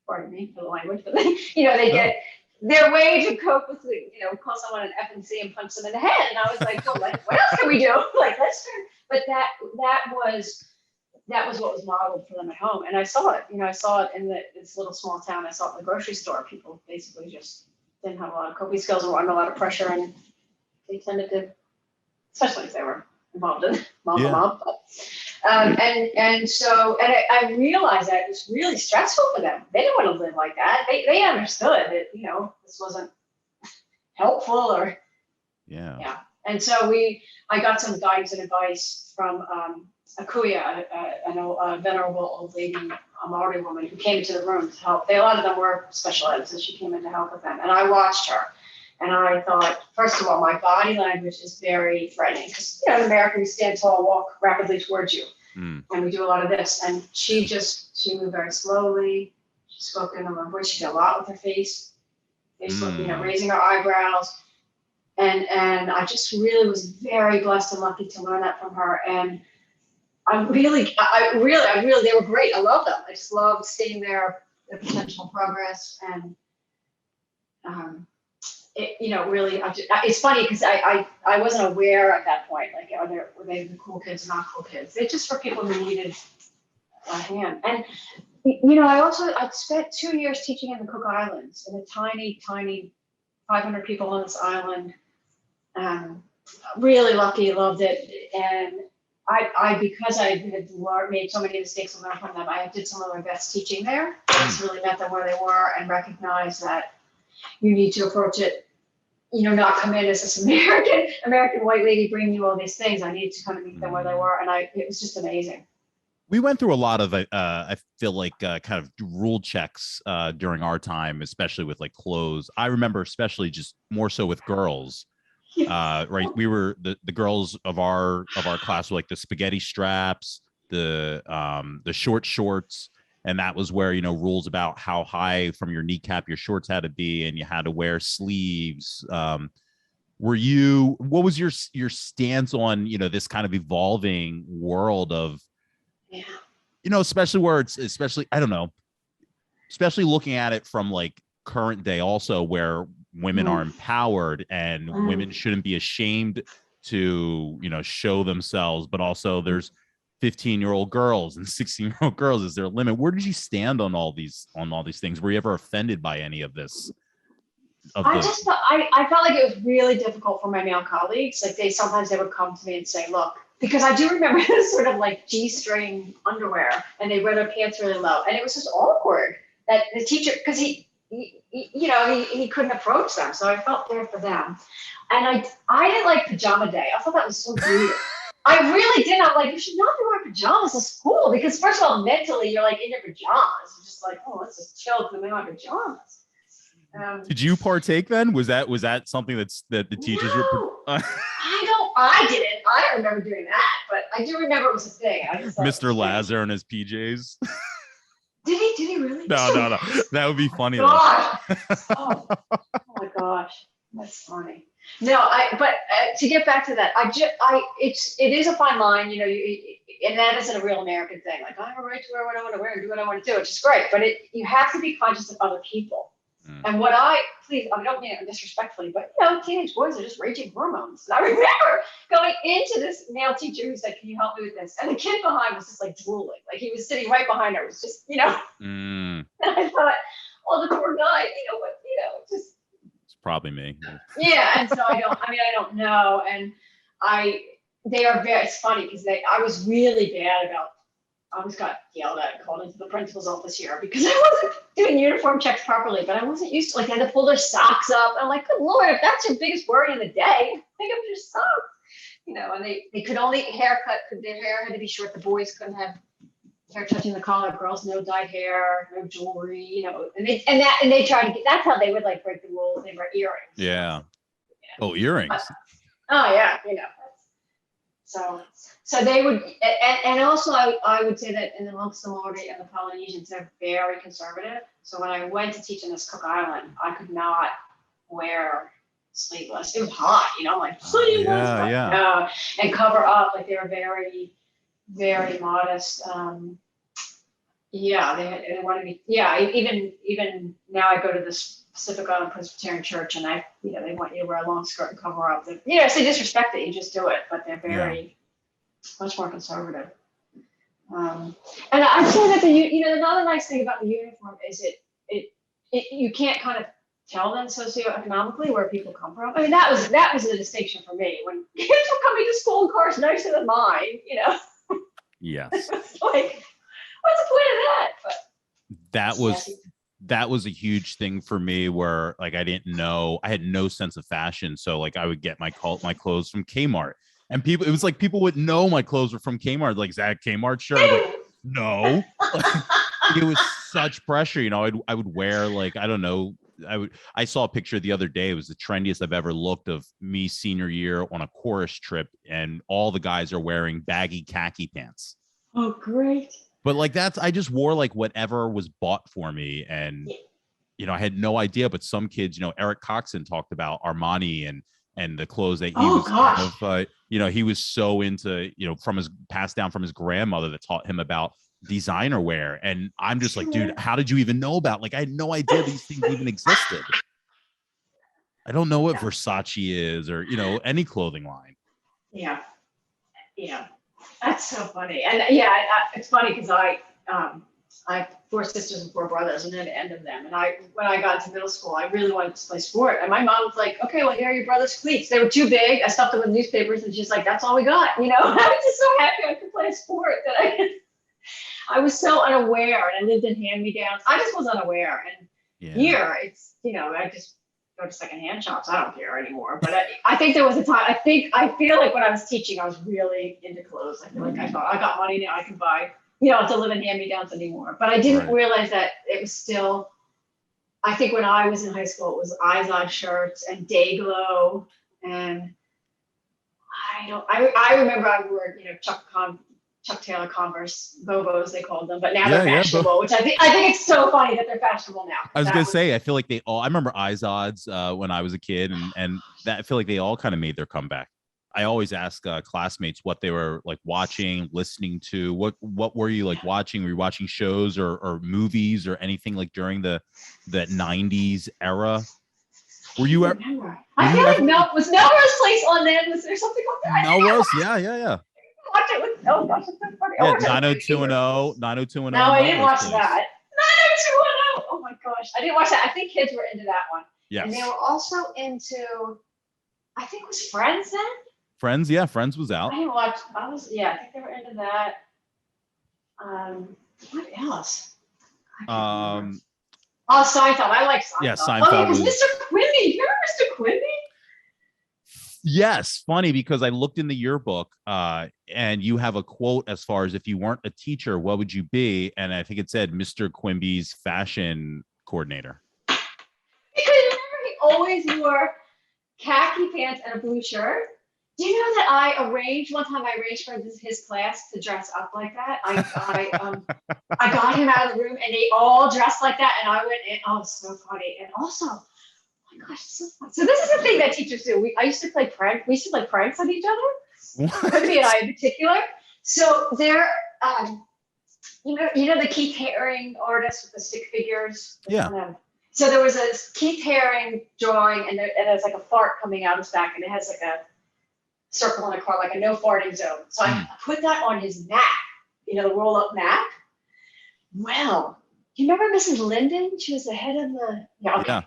pardon me for the language, but they get their way to cope with, call someone an F and C and punch them in the head. And I was like, well, what else can we do? Like, let's turn. But that was what was modeled for them at home. And I saw it, I saw it in this little small town. I saw it in the grocery store. People basically just didn't have a lot of coping skills and were under a lot of pressure. And they tended to, especially if they were involved in mob. So I realized that it was really stressful for them. They didn't want to live like that. They understood that, this wasn't helpful or. Yeah. And so I got some guidance and advice from Akuya, a venerable old lady, a Maori woman who came into the room to help. A lot of them were special ed, so she came in to help with them. And I watched her. And I thought, first of all, my body language is very threatening because, in America, we stand tall, walk rapidly towards you. And we do a lot of this. And she moved very slowly. She spoke in a low voice. She did a lot with her face, raising her eyebrows. And I just really was very blessed and lucky to learn that from her. And I really, they were great. I love them. I just loved seeing their potential progress. And, really, it's funny because I wasn't aware at that point, like, were they the cool kids, not cool kids? They just were people who needed a hand. And, I spent 2 years teaching in the Cook Islands in a tiny, tiny 500 people on this island. Really lucky, loved it. And because I had made so many mistakes and learned from them, I did some of my best teaching there. I just really met them where they were and recognized that you need to approach it, not come in as this American white lady bringing you all these things. I needed to kind of meet them where they were. And it was just amazing. We went through a lot of, I feel like, kind of rule checks during our time, especially with like clothes. I remember especially just more so with girls. Right. We were the girls of our class were like the spaghetti straps, the short shorts. And that was where, rules about how high from your kneecap your shorts had to be, and you had to wear sleeves. What was your stance on, this kind of evolving world of you know, especially where it's, especially, I don't know, especially looking at it from like current day also, where women are empowered and women shouldn't be ashamed to, you know, show themselves, but also there's 15-year-old girls and 16-year-old girls. Is there a limit? Where did you stand on all these things? Were you ever offended by any of this? I felt like it was really difficult for my male colleagues. Like sometimes they would come to me and say, look, because I do remember this sort of like G-string underwear, and they wear their pants really low, and it was just awkward that the teacher, because he couldn't approach them, so I felt there for them. And I didn't like pajama day. I thought that was so weird. I really did. I'm like, you should not be wearing pajamas to school, because first of all, mentally you're like in your pajamas. You're just like, oh, let's just chill because I'm in my pajamas. Did you partake then? Was that something that the teachers no, were? I didn't. I don't remember doing that, but I do remember it was a thing. Mr. Lazar in his PJs. Did he really? No. That would be funny. Oh my gosh, that's funny. No, but to get back to that, it is a fine line, you know, and that isn't a real American thing. Like, I have a right to wear what I want to wear and do what I want to do, which is great, but you have to be conscious of other people. And I don't mean it disrespectfully, but you know, teenage boys are just raging hormones. And I remember going into this male teacher who said, can you help me with this? And the kid behind was just like drooling. Like he was sitting right behind her. It was just, you know, and I thought, oh, the poor guy, just. It's probably me. Yeah. And so I don't know. And it's funny because I was really bad about, I almost got yelled at and called into the principal's office here because I wasn't doing uniform checks properly, but I wasn't used to, like, they had to pull their socks up. I'm like, good Lord, if that's your biggest worry in the day, think of your socks. You know, and they could only their hair had to be short. The boys couldn't have hair touching the collar. Girls, no dyed hair, no jewelry, you know, and they tried to get, that's how they would like break the rules. They wear earrings. Yeah. Oh, earrings. Yeah, you know. So they would, and also I would say that in amongst the Maori and the Polynesians, they're very conservative. So when I went to teach in this Cook Island, I could not wear sleeveless. It was hot, you know, like sleeveless, and cover up. Like they were very, very modest. They wanted me. Yeah, even now I go to this Pacific Island Presbyterian Church, and they want you to wear a long skirt and cover up. So they disrespect it, you just do it, but they're very much more conservative. And I'd say that another nice thing about the uniform is you can't kind of tell them socioeconomically where people come from. I mean, that was the distinction for me when kids were coming to school in cars nicer than mine. You know. Yes. It's like, what's the point of that? But that was a huge thing for me where like I had no sense of fashion. So like I would get my clothes from Kmart, and it was like people would know my clothes were from Kmart. Like, is that Kmart shirt? I'm like, no. It was such pressure. You know, I would wear like, I don't know. I saw a picture the other day. It was the trendiest I've ever looked of me senior year on a chorus trip, and all the guys are wearing baggy khaki pants. Oh, great. But like I just wore like whatever was bought for me. And, you know, I had no idea, but some kids, you know, Eric Coxon talked about Armani and the clothes that he was so into, you know, passed down from his grandmother that taught him about designer wear. And I'm just like, dude, how did you even know about, like, I had no idea these things even existed. I don't know what Versace is or, you know, any clothing line. Yeah. That's so funny. And it's funny because I have 4 sisters and 4 brothers, and then the end of them. And when I got to middle school, I really wanted to play sport. And my mom was like, okay, well, here are your brother's cleats. They were too big. I stuffed them with newspapers, and she's like, that's all we got. You know, I was just so happy I could play a sport that I was so unaware, and I lived in hand-me-downs. I just was unaware. And here, it's, you know, I just go to secondhand shops. I don't care anymore. But I think there was a time, I feel like when I was teaching, I was really into clothes. I feel like I thought, I got money now, I can buy, you know, to live in hand-me-downs anymore. But I didn't realize that it was still, I think when I was in high school, it was Izod shirts and Dayglow. And I remember I wore, you know, Chuck Taylor Converse, Bobos, they called them, but now they're fashionable, which I think it's so funny that they're fashionable now. I was going to say, I feel like I remember Izods when I was a kid, and that I feel like they all kind of made their comeback. I always ask classmates what they were like watching, listening to. What were you like watching? Were you watching shows or movies or anything like during the 90s era? Were you ever? I feel like was Melrose Place on then? Was there something on there? Melrose, yeah. Watch it with, oh gosh, it's so funny. Yeah, 90210, 90210. No, I didn't watch that. 90210. Oh my gosh, I didn't watch that. I think kids were into that one. Yes. And they were also into, I think it was Friends then. Friends, yeah, Friends was out. I didn't watch. I think they were into that. What else? Oh, Seinfeld. I like Seinfeld. Yeah, Seinfeld. Oh, it was Mr. Quimby. You remember Mr. Quimby? Yes, funny because I looked in the yearbook and you have a quote as far as if you weren't a teacher, what would you be? And I think it said Mr. Quimby's fashion coordinator. Because remember he always wore khaki pants and a blue shirt. Do you know that I arranged for his class to dress up like that? I got him out of the room and they all dressed like that, and I went in. Oh, so funny. And also, oh my gosh, it's so funny. So this is the thing that teachers do. We used to play pranks on each other. Quimby and I in particular. So they're you know the Keith Haring artist with the stick figures. Yeah. So there was a Keith Haring drawing, and there's like a fart coming out his back, and it has like a circle in a car, like a no farting zone. So I put that on his map, the roll up map. Well, you remember Mrs. Linden? She was the head of the, Yeah.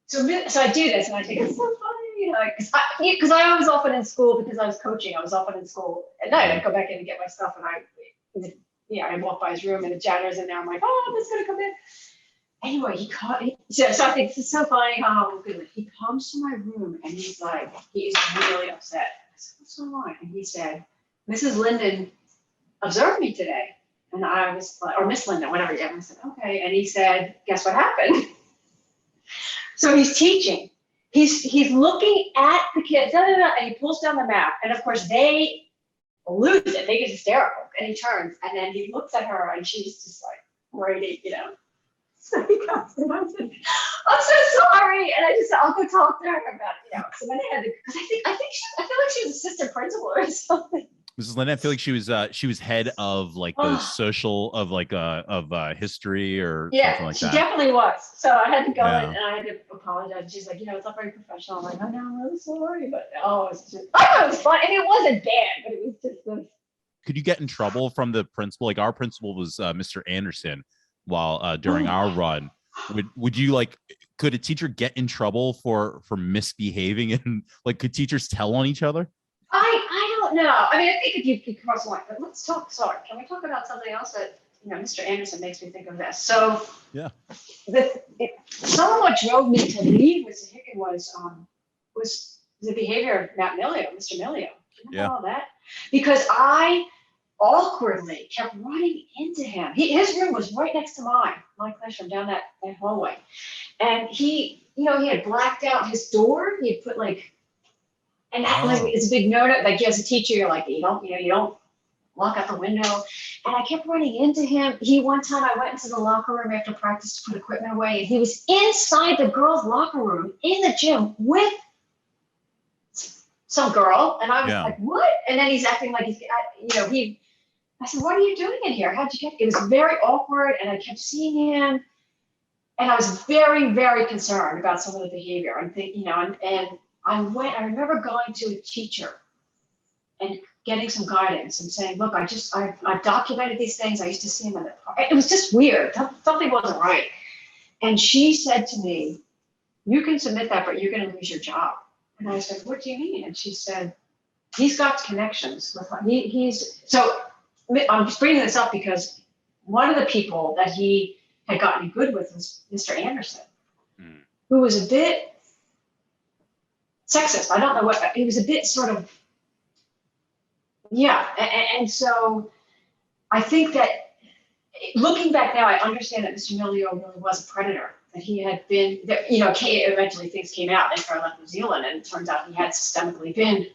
So I do this and I think it's so funny, because I was often in school because I was coaching. I was often in school at night. I'd go back in and get my stuff, and I walk by his room and the janitor's in there. I'm like, oh, I'm just gonna come in. Anyway, so I think this is so funny how he comes to my room and he's really upset. I said, what's going on? And he said, Mrs. Linden observed me today. And I was like, or Miss Linden, whatever. And I said, okay. And he said, guess what happened? So he's teaching. He's looking at the kids, and he pulls down the map. And of course, they lose it. They get hysterical. And he turns and then he looks at her and she's just like waiting, So he comes and I said, I'm so sorry. And I just said, I'll go talk to her about it, So then I had to, because I feel like she was assistant principal or something. Mrs. Linden, I feel like she was head of like the social of like of history or something like that. She definitely was. So I had to go in and I had to apologize. She's like, it's not very professional. I'm like, oh no, I'm really sorry. But it was fun. And it wasn't bad, but it was just this. Could you get in trouble from the principal? Like our principal was Mr. Anderson while during our run. Would you could a teacher get in trouble for misbehaving, and could teachers tell on each other? I don't know. I mean, I think if you could cross the line, but let's talk. Sorry, can we talk about something else that Mr. Anderson makes me think of this? So yeah, some of what drove me to leave with Hicken was the behavior of Matt Milio, Mr. Milio. All that, because I awkwardly kept running into him. His room was right next to my classroom down that hallway, and he had blacked out his door. He had put and that it's a big no-no. As a teacher, you're like, you don't lock out the window. And I kept running into him. One time I went into the locker room after practice to put equipment away, and he was inside the girls' locker room in the gym with some girl. And I was like, what? And then he's acting like I said, what are you doing in here? How'd you get? It was very awkward, and I kept seeing him, and I was very, very concerned about some of the behavior. I'm thinking, and I remember going to a teacher and getting some guidance and saying, look, I've documented these things. I used to see him in the park. It was just weird. Something wasn't right. And she said to me, you can submit that, but you're going to lose your job. And I said, what do you mean? And she said, he's got connections with so I'm just bringing this up because one of the people that he had gotten good with was Mr. Anderson, who was a bit sexist. I don't know what, he was a bit sort of, and so I think that looking back now, I understand that Mr. Milio really was a predator, that he had been, eventually things came out after I left New Zealand, and it turns out he had systemically been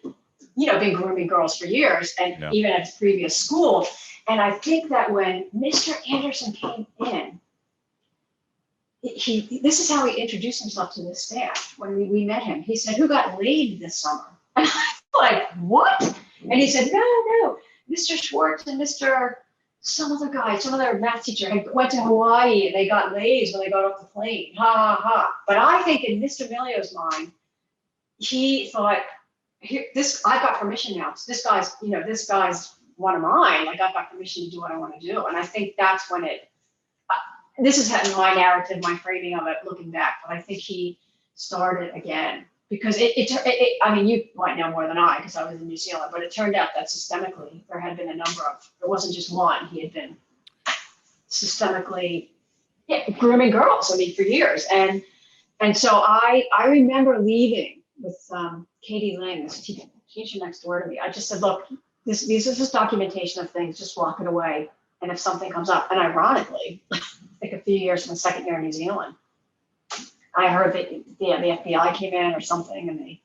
grooming girls for years, and even at his previous school. And I think that when Mr. Anderson came in, this is how he introduced himself to the staff when we met him. He said, who got laid this summer? And I Like, what? And he said, no, Mr. Schwartz and some other math teacher went to Hawaii and they got lays when they got off the plane. Ha ha ha. But I think in Mr. Milio's mind, he thought, I got permission now. So this guy's one of mine. Like, I've got permission to do what I want to do. And I think that's when this is my narrative, my framing of it, looking back. But I think he started again because I mean, you might know more than I because I was in New Zealand, but it turned out that systemically there had been a number of, it wasn't just one, he had been systemically grooming girls, I mean, for years. And so I remember leaving with Katie Ling, this teacher next door to me. I just said, look, this is just documentation of things, just walk it away. And if something comes up, and ironically, like a few years from the second year in New Zealand, I heard that the FBI came in or something, and they.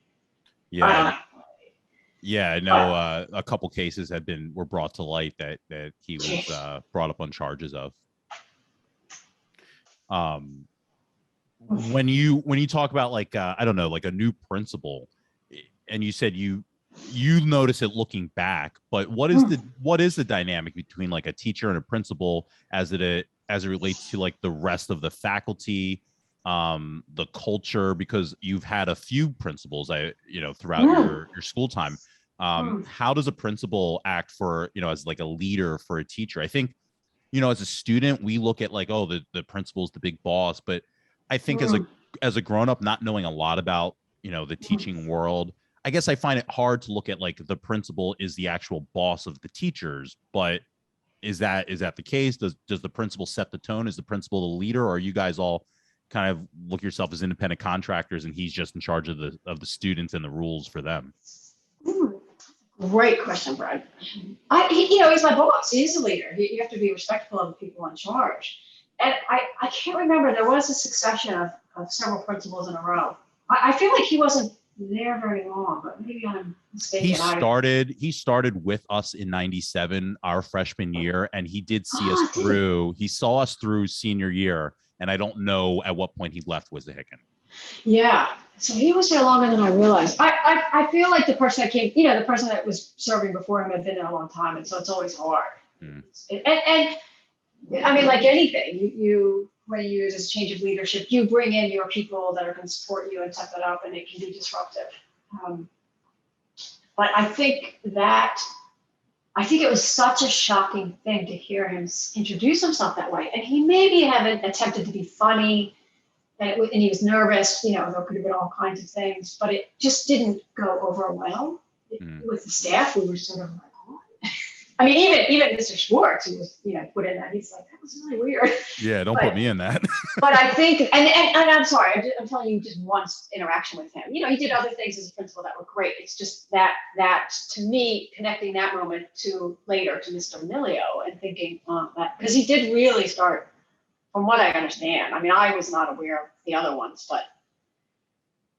Yeah. Yeah, I know a couple cases were brought to light that he was brought up on charges of. When you talk about like I don't know, like a new principal, and you said you notice it looking back, but what is the dynamic between like a teacher and a principal as it relates to like the rest of the faculty, the culture, because you've had a few principals throughout your school time. How does a principal act for, as like a leader for a teacher? I think, as a student, we look at like, oh, the principal's the big boss, but I think as a grown-up, not knowing a lot about, the teaching world, I guess I find it hard to look at like the principal is the actual boss of the teachers, but is that the case? Does the principal set the tone? Is the principal the leader, or are you guys all kind of look yourself as independent contractors and he's just in charge of the students and the rules for them? Great question, Brad. He's my boss. He's the leader. You have to be respectful of the people in charge. And I can't remember, there was a succession of several principals in a row. I feel like he wasn't there very long, but maybe I'm mistaken. He started with us in '97, our freshman year, and he did see us through. He saw us through senior year, and I don't know at what point he left Wissahickon. Yeah, so he was there longer than I realized. I feel like the person that came, the person that was serving before him had been there a long time, and so it's always hard. And I mean, like anything, you when you use this change of leadership, you bring in your people that are going to support you and set that up, and it can be disruptive. But I think it was such a shocking thing to hear him introduce himself that way. And he maybe hadn't attempted to be funny, and he was nervous, there could have been all kinds of things, but it just didn't go over well with the staff. We were sort of like, what? I mean, even Mr. Schwartz, who was, put in that, he's like, that was really weird. Yeah, don't put me in that. But I think, and I'm sorry, I'm telling you just one interaction with him. He did other things as a principal that were great. It's just that to me, connecting that moment to later to Mr. Milio and thinking that, because he did really start, from what I understand. I mean, I was not aware of the other ones, but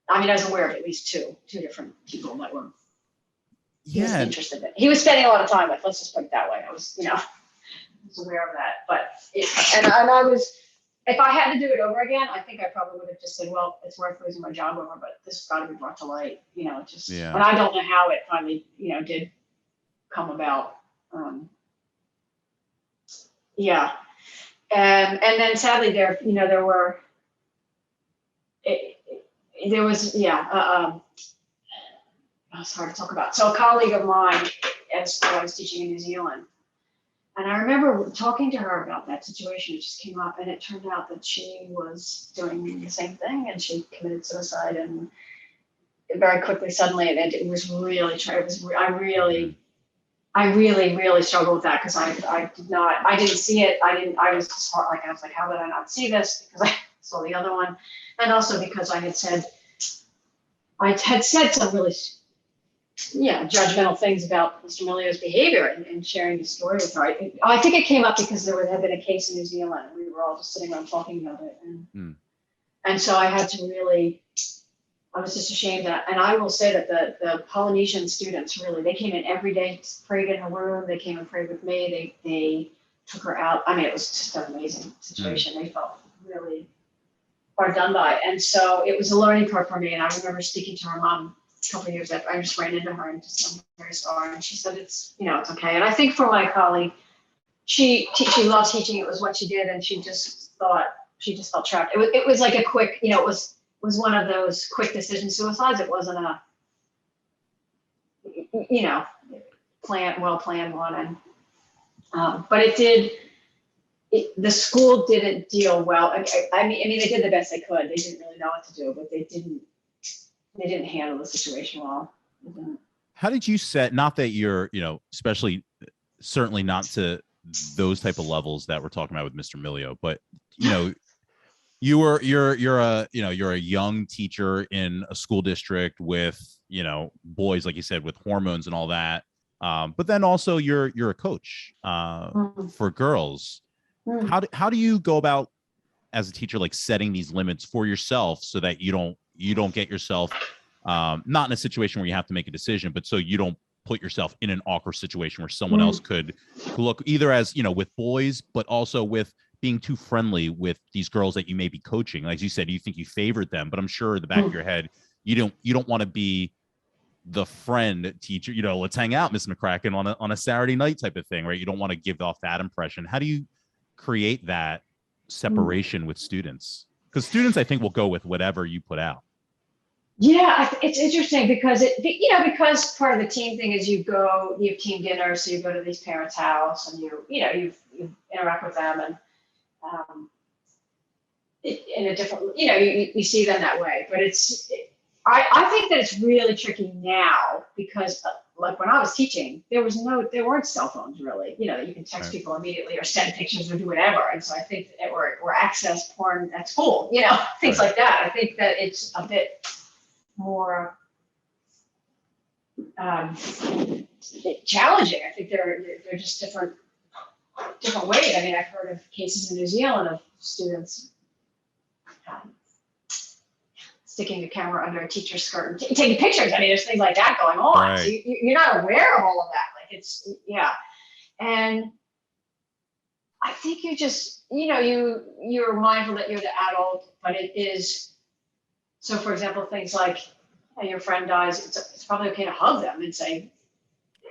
I was aware of at least two different people that were. He was interested in. He was spending a lot of time with. Let's just put it that way. I was, was aware of that. But I was, if I had to do it over again, I think I probably would have just said, well, it's worth losing my job over, but this has got to be brought to light. Just. Yeah. And I don't know how it finally, did come about. Yeah. And then sadly there was it's hard to talk about. So a colleague of mine, as I was teaching in New Zealand, and I remember talking to her about that situation. It just came up, and it turned out that she was doing the same thing, and she committed suicide, and very quickly, suddenly, and it was really, I really struggled with that because I didn't see it. I was just I was like, how did I not see this? Because I saw the other one, and also because I had said some really judgmental things about Mr. Milio's behavior and sharing his story with her. I think it came up because there had been a case in New Zealand, and we were all just sitting around talking about it. And so I had to really, I was just ashamed that, and I will say that the Polynesian students really, they came in every day, prayed in her room, they came and prayed with me, they took her out. I mean, it was just an amazing situation. They felt really hard done by. And so it was a learning curve for me. And I remember speaking to her mom couple of years after, I just ran into her and just, I'm very sorry. And she said, it's, it's okay. And I think for my colleague, she loved teaching. It was what she did. And she just felt trapped. It was like a quick, it was one of those quick decision suicides. It wasn't a, well-planned one. And, but the school didn't deal well. I mean, they did the best they could. They didn't really know what to do, but they didn't handle the situation well. How did you set, not that you're, especially certainly not to those type of levels that we're talking about with Mr. Milio, but you're a young teacher in a school district with, boys, like you said, with hormones and all that. But then also you're a coach for girls. How do you go about as a teacher, like setting these limits for yourself so that you don't get yourself not in a situation where you have to make a decision, but so you don't put yourself in an awkward situation where someone else could look either as, with boys, but also with being too friendly with these girls that you may be coaching. Like you said, you think you favored them, but I'm sure in the back of your head, you don't want to be the friend teacher, let's hang out, Miss McCracken, on a Saturday night type of thing, right? You don't want to give off that impression. How do you create that separation with students? Because students, I think, will go with whatever you put out. Yeah, it's interesting because because part of the team thing is you have team dinners, so you go to these parents' house and you interact with them and in a different, you see them that way. But I think that it's really tricky now because like when I was teaching, there weren't cell phones really, that you can text people immediately or send pictures or do whatever. And so I think that or access porn at school, things like that. I think that it's a bit more challenging. I think they're just different ways. I mean, I've heard of cases in New Zealand of students sticking a camera under a teacher's skirt and taking pictures. I mean, there's things like that going on. Right. So you're not aware of all of that. Like and I think you just, you're mindful that you're the adult, but it is. So, for example, things like your friend dies, it's probably okay to hug them and say,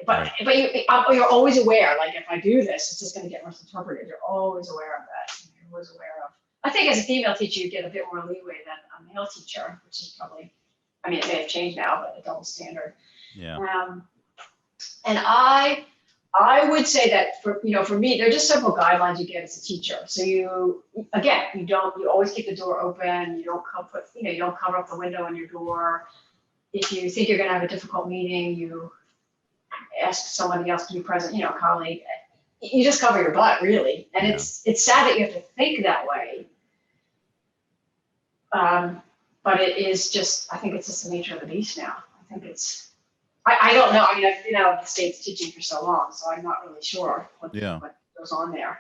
but you're always aware. Like if I do this, it's just going to get misinterpreted. You're always aware of that. You're always aware of. I think as a female teacher, you get a bit more leeway than a male teacher, which is probably, I mean, it may have changed now, but a double standard. Yeah. And I would say that for me, there are just several guidelines you get as a teacher. So you always keep the door open. You don't cover up the window on your door. If you think you're going to have a difficult meeting, you ask somebody else to be present, a colleague. You just cover your butt, really. And it's sad that you have to think that way. But it is just, I think it's just the nature of the beast now. I think it's, I don't know. I mean, I've been out of the States teaching for so long, so I'm not really sure what goes on there.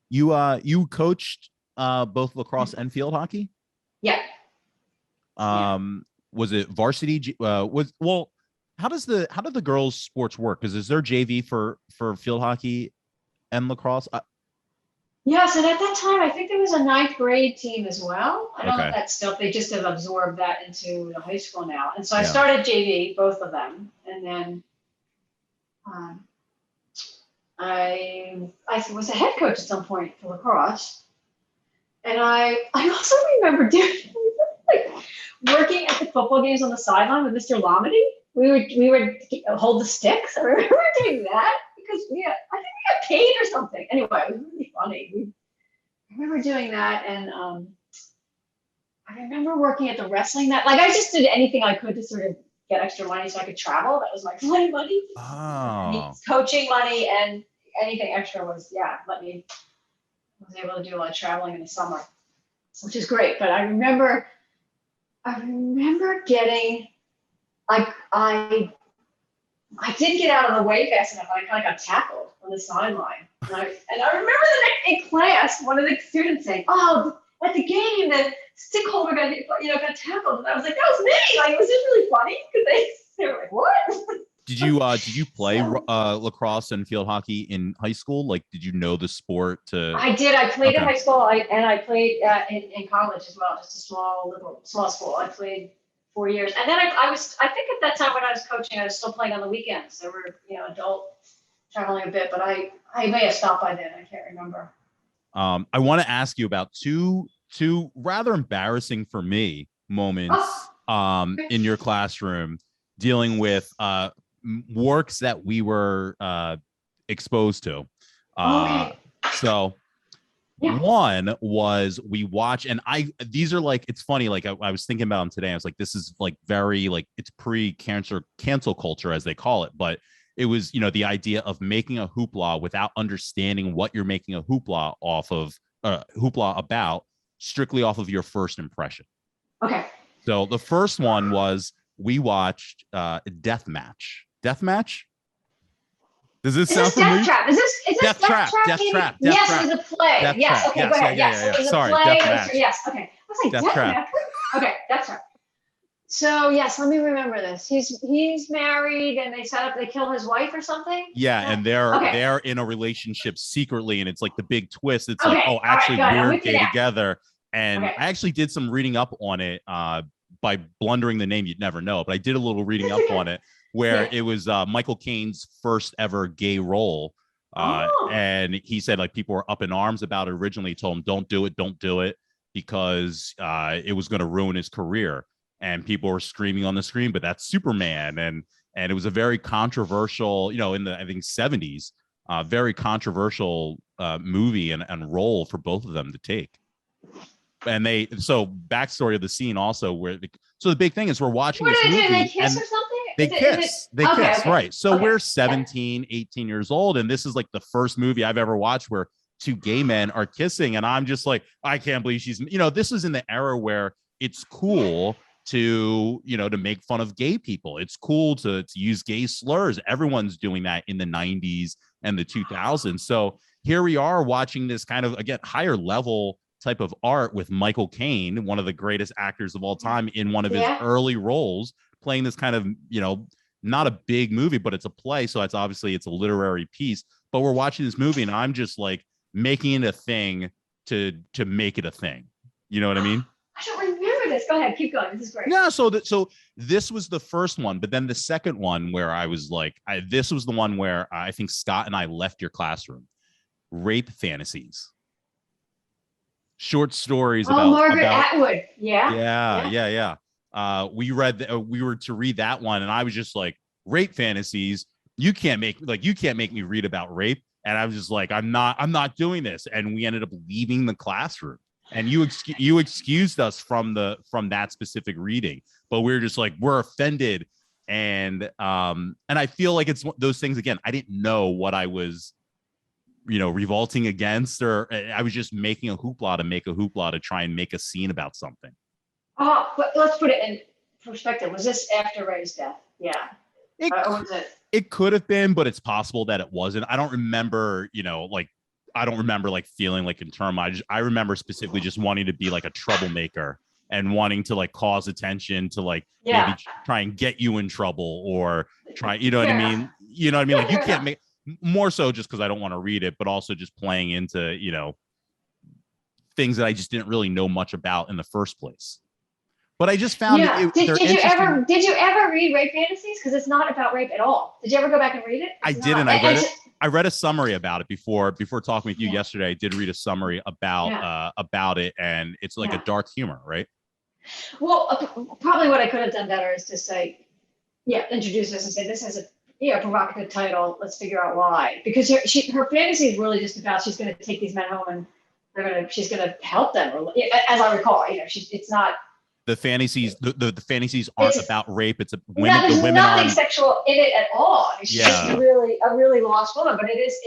You coached both lacrosse and field hockey? Yeah. Was it varsity? How did the girls' sports work? Because is there JV for field hockey and lacrosse? Yes, and at that time, I think there was a 9th grade team as well. I don't know if that's still, they just have absorbed that into the high school now. And so I started JV, both of them. And then I was a head coach at some point for lacrosse. And I also remember working at the football games on the sideline with Mr. Lomedy. We would hold the sticks. I remember doing that. Because I think we got paid or something. Anyway, it was really funny. I remember doing that, and I remember working at the wrestling net. Like I just did anything I could to sort of get extra money so I could travel. That was my flight money. Oh. Coaching money and anything extra was I was able to do a lot of traveling in the summer, which is great. But I remember getting I didn't get out of the way fast enough. I kind of got tackled on the sideline. And I remember in class, one of the students saying, "Oh, at the game, the stick holder got tackled." And I was like, "That was me!" Like, it was just really funny because they were like, "What?" Did you play lacrosse and field hockey in high school? Like, did you know the sport? I did. I played in high school, and I played in college as well. Just a small school. I played 4 years. And then I think at that time when I was coaching, I was still playing on the weekends. There were, adult traveling a bit, but I may have stopped by then. I can't remember. I want to ask you about two rather embarrassing for me moments in your classroom dealing with works that we were exposed to. Okay. So yeah. One was we watch, and these are like, it's funny, like I was thinking about them today. I was like, this is like very like, it's cancel culture as they call it, but it was, the idea of making a hoopla without understanding what you're making a hoopla about, strictly off of your first impression. Okay. So the first one was we watched Deathmatch. Deathmatch? Does this sound familiar? Death Trap? Is this Death Trap? Death Trap. Yes, it was a play. Death yes. Trap. Okay. Yes, Go ahead. yeah, Yes. yeah. It was Sorry, a play. Deathmatch. Yes. Okay. I was like Death Trap. Okay. Death Trap. So yes, let me remember this. He's married, and they kill his wife or something. Yeah, and they're in a relationship secretly, and it's like the big twist. It's like, oh, actually, we're gay together. And I actually did some reading up on it by blundering the name. You'd never know, but I did a little reading up on it where it was Michael Caine's first ever gay role. And he said like people were up in arms about it originally. He told him, don't do it because it was going to ruin his career. And people were screaming on the screen, but that's Superman. And it was a very controversial, in the, I think, 70s, very controversial movie and role for both of them to take. And so backstory of the scene also so the big thing is we're watching this movie. They kiss or something? They kiss, right? So we're 17, 18 years old, and this is like the first movie I've ever watched where two gay men are kissing, and I'm just like, I can't believe she's, this is in the era where it's cool to make fun of gay people. It's cool to use gay slurs. Everyone's doing that in the 90s and the 2000s. So here we are watching this kind of, again, higher level type of art with Michael Caine, one of the greatest actors of all time, in one of his early roles, playing this kind of, not a big movie, but it's a play. So it's a literary piece, but we're watching this movie and I'm just like making it a thing to make it a thing. You know what I mean? I don't remember this. Go ahead, keep going. This is great. Yeah, so this was the first one, but then the second one where I was like, this was the one where I think Scott and I left your classroom. Rape fantasies, short stories about Margaret Atwood. Yeah. We were to read that one, and I was just like, rape fantasies. You can't make me read about rape, and I was just like, I'm not doing this, and we ended up leaving the classroom. And you excused us from that specific reading, but we were just like, we're offended. And I feel like it's those things again. I didn't know what I was, revolting against, or I was just making a hoopla to try and make a scene about something. But let's put it in perspective. Was this after Ray's death? Yeah. Or was it? It could have been, but it's possible that it wasn't. I don't remember, like feeling like in term. I remember specifically just wanting to be like a troublemaker and wanting to like cause attention to like maybe try and get you in trouble or try, what I mean? Like you can't make more so just because I don't want to read it, but also just playing into, things that I just didn't really know much about in the first place. But I just found did you ever read rape fantasies? Because it's not about rape at all. Did you ever go back and read it? I didn't. I read a summary about it before talking with you yesterday. I did read a summary about it, and it's like a dark humor, right? Well, probably what I could have done better is to say, introduce us and say this has a provocative title. Let's figure out why. Because her fantasy is really just about she's going to take these men home and she's going to help them. As I recall, it's not. The fantasies, the fantasies aren't about rape. It's there's nothing sexual in it at all. I mean, she's just a really lost woman. But it is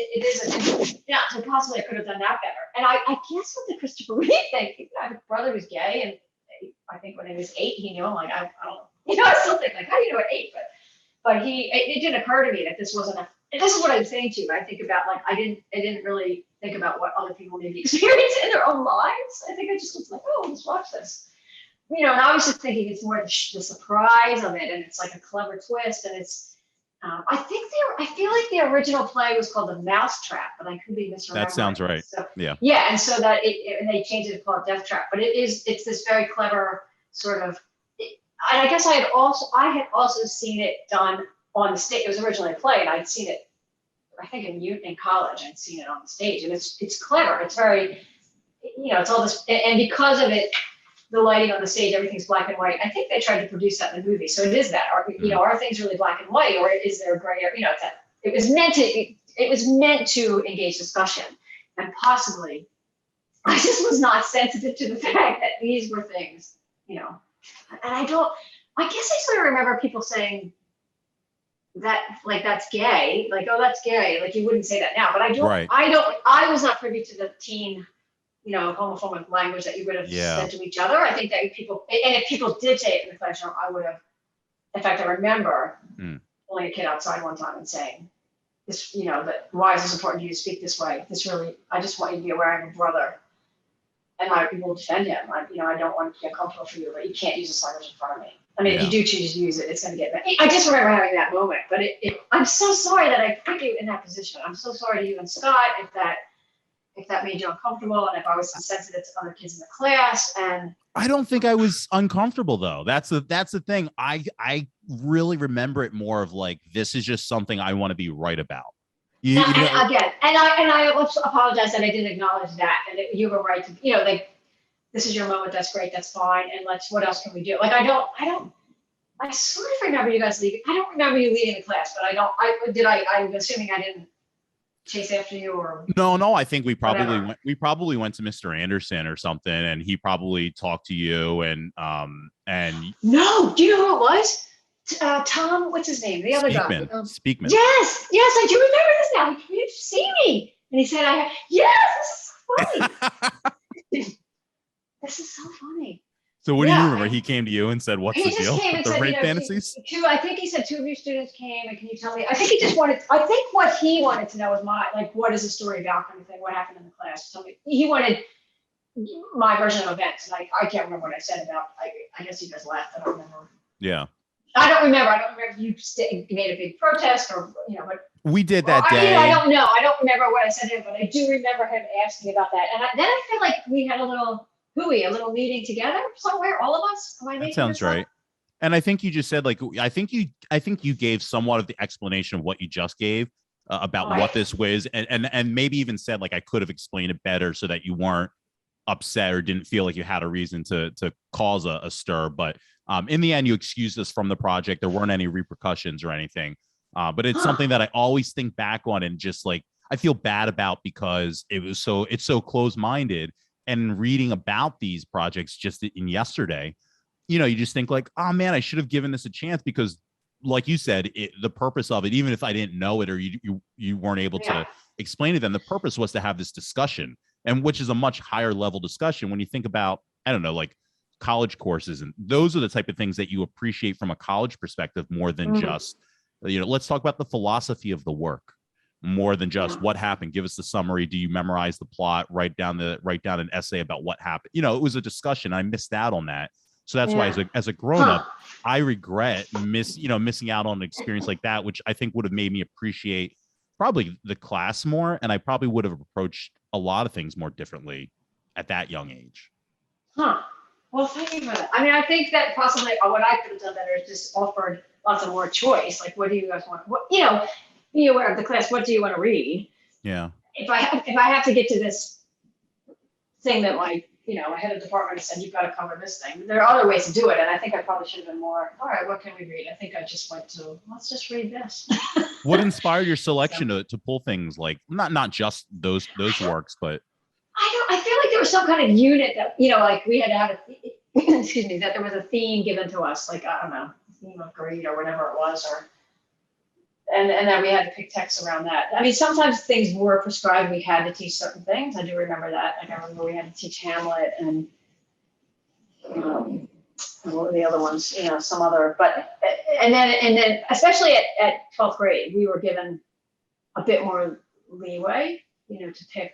so possibly I could have done that better. And I guess with the Christopher Reeve thing, my brother was gay, and I think when he was 8, he knew him. Like I don't know. I still think like, how do you know at 8? But it didn't occur to me that this wasn't and this is what I'm saying to you. I think about like I didn't really think about what other people maybe experience in their own lives. I think I just was like, oh, let's watch this. And I was just thinking it's more the surprise of it, and it's like a clever twist, and it's. I feel like the original play was called The Mousetrap, but I could be misremembering. That sounds right. So, yeah, and so that and they changed it to call it Death Trap, but it's this very clever sort of. I guess I had also seen it done on the stage. It was originally a play, and I'd seen it, I think in college, I'd seen it on the stage, and it's clever. It's very, it's all this, and because of it, the lighting on the stage, everything's black and white. I think they tried to produce that in the movie, so it is that. Are things really black and white, or is there a gray area? It's that. It was meant to engage discussion, and possibly, I just was not sensitive to the fact that these were things, and I guess I sort of remember people saying that, like, that's gay, like, oh, that's gay, like, you wouldn't say that now, but I was not privy to the teen, homophobic language that you would have said to each other. I think that if people did say it in the classroom, I would have, in fact, I remember pulling a kid outside one time and saying, this, that why is this important to you to speak this way? I just want you to be aware I'm a brother. And I will defend him. I don't want to get comfortable for you, but you can't use this language in front of me. I mean, if you do choose to use it, it's going to get bad. I just remember having that moment, but I'm so sorry that I put you in that position. I'm so sorry to you and Scott if that made you uncomfortable, and if I was insensitive to other kids in the class. And I don't think I was uncomfortable though. That's the thing. I really remember it more of like, this is just something I want to be right about. I also apologize that I didn't acknowledge that, and you were right to, like, this is your moment. That's great. That's fine. And what else can we do? Like, I sort of remember you guys leaving. I don't remember you leaving the class, but I'm assuming I didn't chase after you or. No, I think we probably went to Mr. Anderson or something, and he probably talked to you and. No, do you know who it was? Tom, what's his name? The other guy. Speakman. Yes, I do remember this now. He came to see me, and he said, yes, this is funny. This is so funny. So what do you remember? He came to you and said, what's the deal with the rape fantasies? I think he said 2 of your students came, and can you tell me? I think what he wanted to know was what is the story about, kind of thing, what happened in the class. Tell me. He wanted my version of events, and I can't remember what I said about, I guess you guys laughed, I don't remember. Yeah. I don't remember if you made a big protest or, but. We did that day. I don't know. I don't remember what I said to him, but I do remember him asking about that. And then I feel like we had a little meeting together somewhere, all of us. That sounds right. And I think you just said, like, I think you gave somewhat of the explanation of what you just gave about what this was, and maybe even said, like, I could have explained it better so that you weren't upset or didn't feel like you had a reason to cause a stir. But in the end, you excused us from the project. There weren't any repercussions or anything. But it's something that I always think back on and just, like, I feel bad about because it's so close-minded. And reading about these projects just in yesterday, you just think like, oh man, I should have given this a chance, because like you said, the purpose of it, even if I didn't know it or you weren't able to explain it, then the purpose was to have this discussion, and which is a much higher level discussion when you think about, I don't know, like college courses, and those are the type of things that you appreciate from a college perspective more than just, let's talk about the philosophy of the work more than just what happened. Give us the summary. Do you memorize the plot? Write down an essay about what happened. It was a discussion. I missed out on that. So that's why as a grown-up, I regret missing out on an experience like that, which I think would have made me appreciate probably the class more. And I probably would have approached a lot of things more differently at that young age. Well, thank you for that. I mean, I think that possibly what I could have done better is just offered lots of more choice. Like, what do you guys want? Be aware of the class. What do you want to read? Yeah. If I have to get to this thing that my head of department said, you've got to cover this thing. There are other ways to do it, and I think I probably should have been more. All right, what can we read? I think I just went to let's just read this. What inspired your selection to pull things like not just those works, but I feel like there was some kind of unit that like we had to have excuse me, that there was a theme given to us, like I don't know, theme of grade or whatever it was, and then we had to pick texts around that. I mean, sometimes things were prescribed. We had to teach certain things. I do remember that. Like I remember we had to teach Hamlet and what were the other ones? Some other. But and then especially at 12th grade, we were given a bit more leeway, to pick.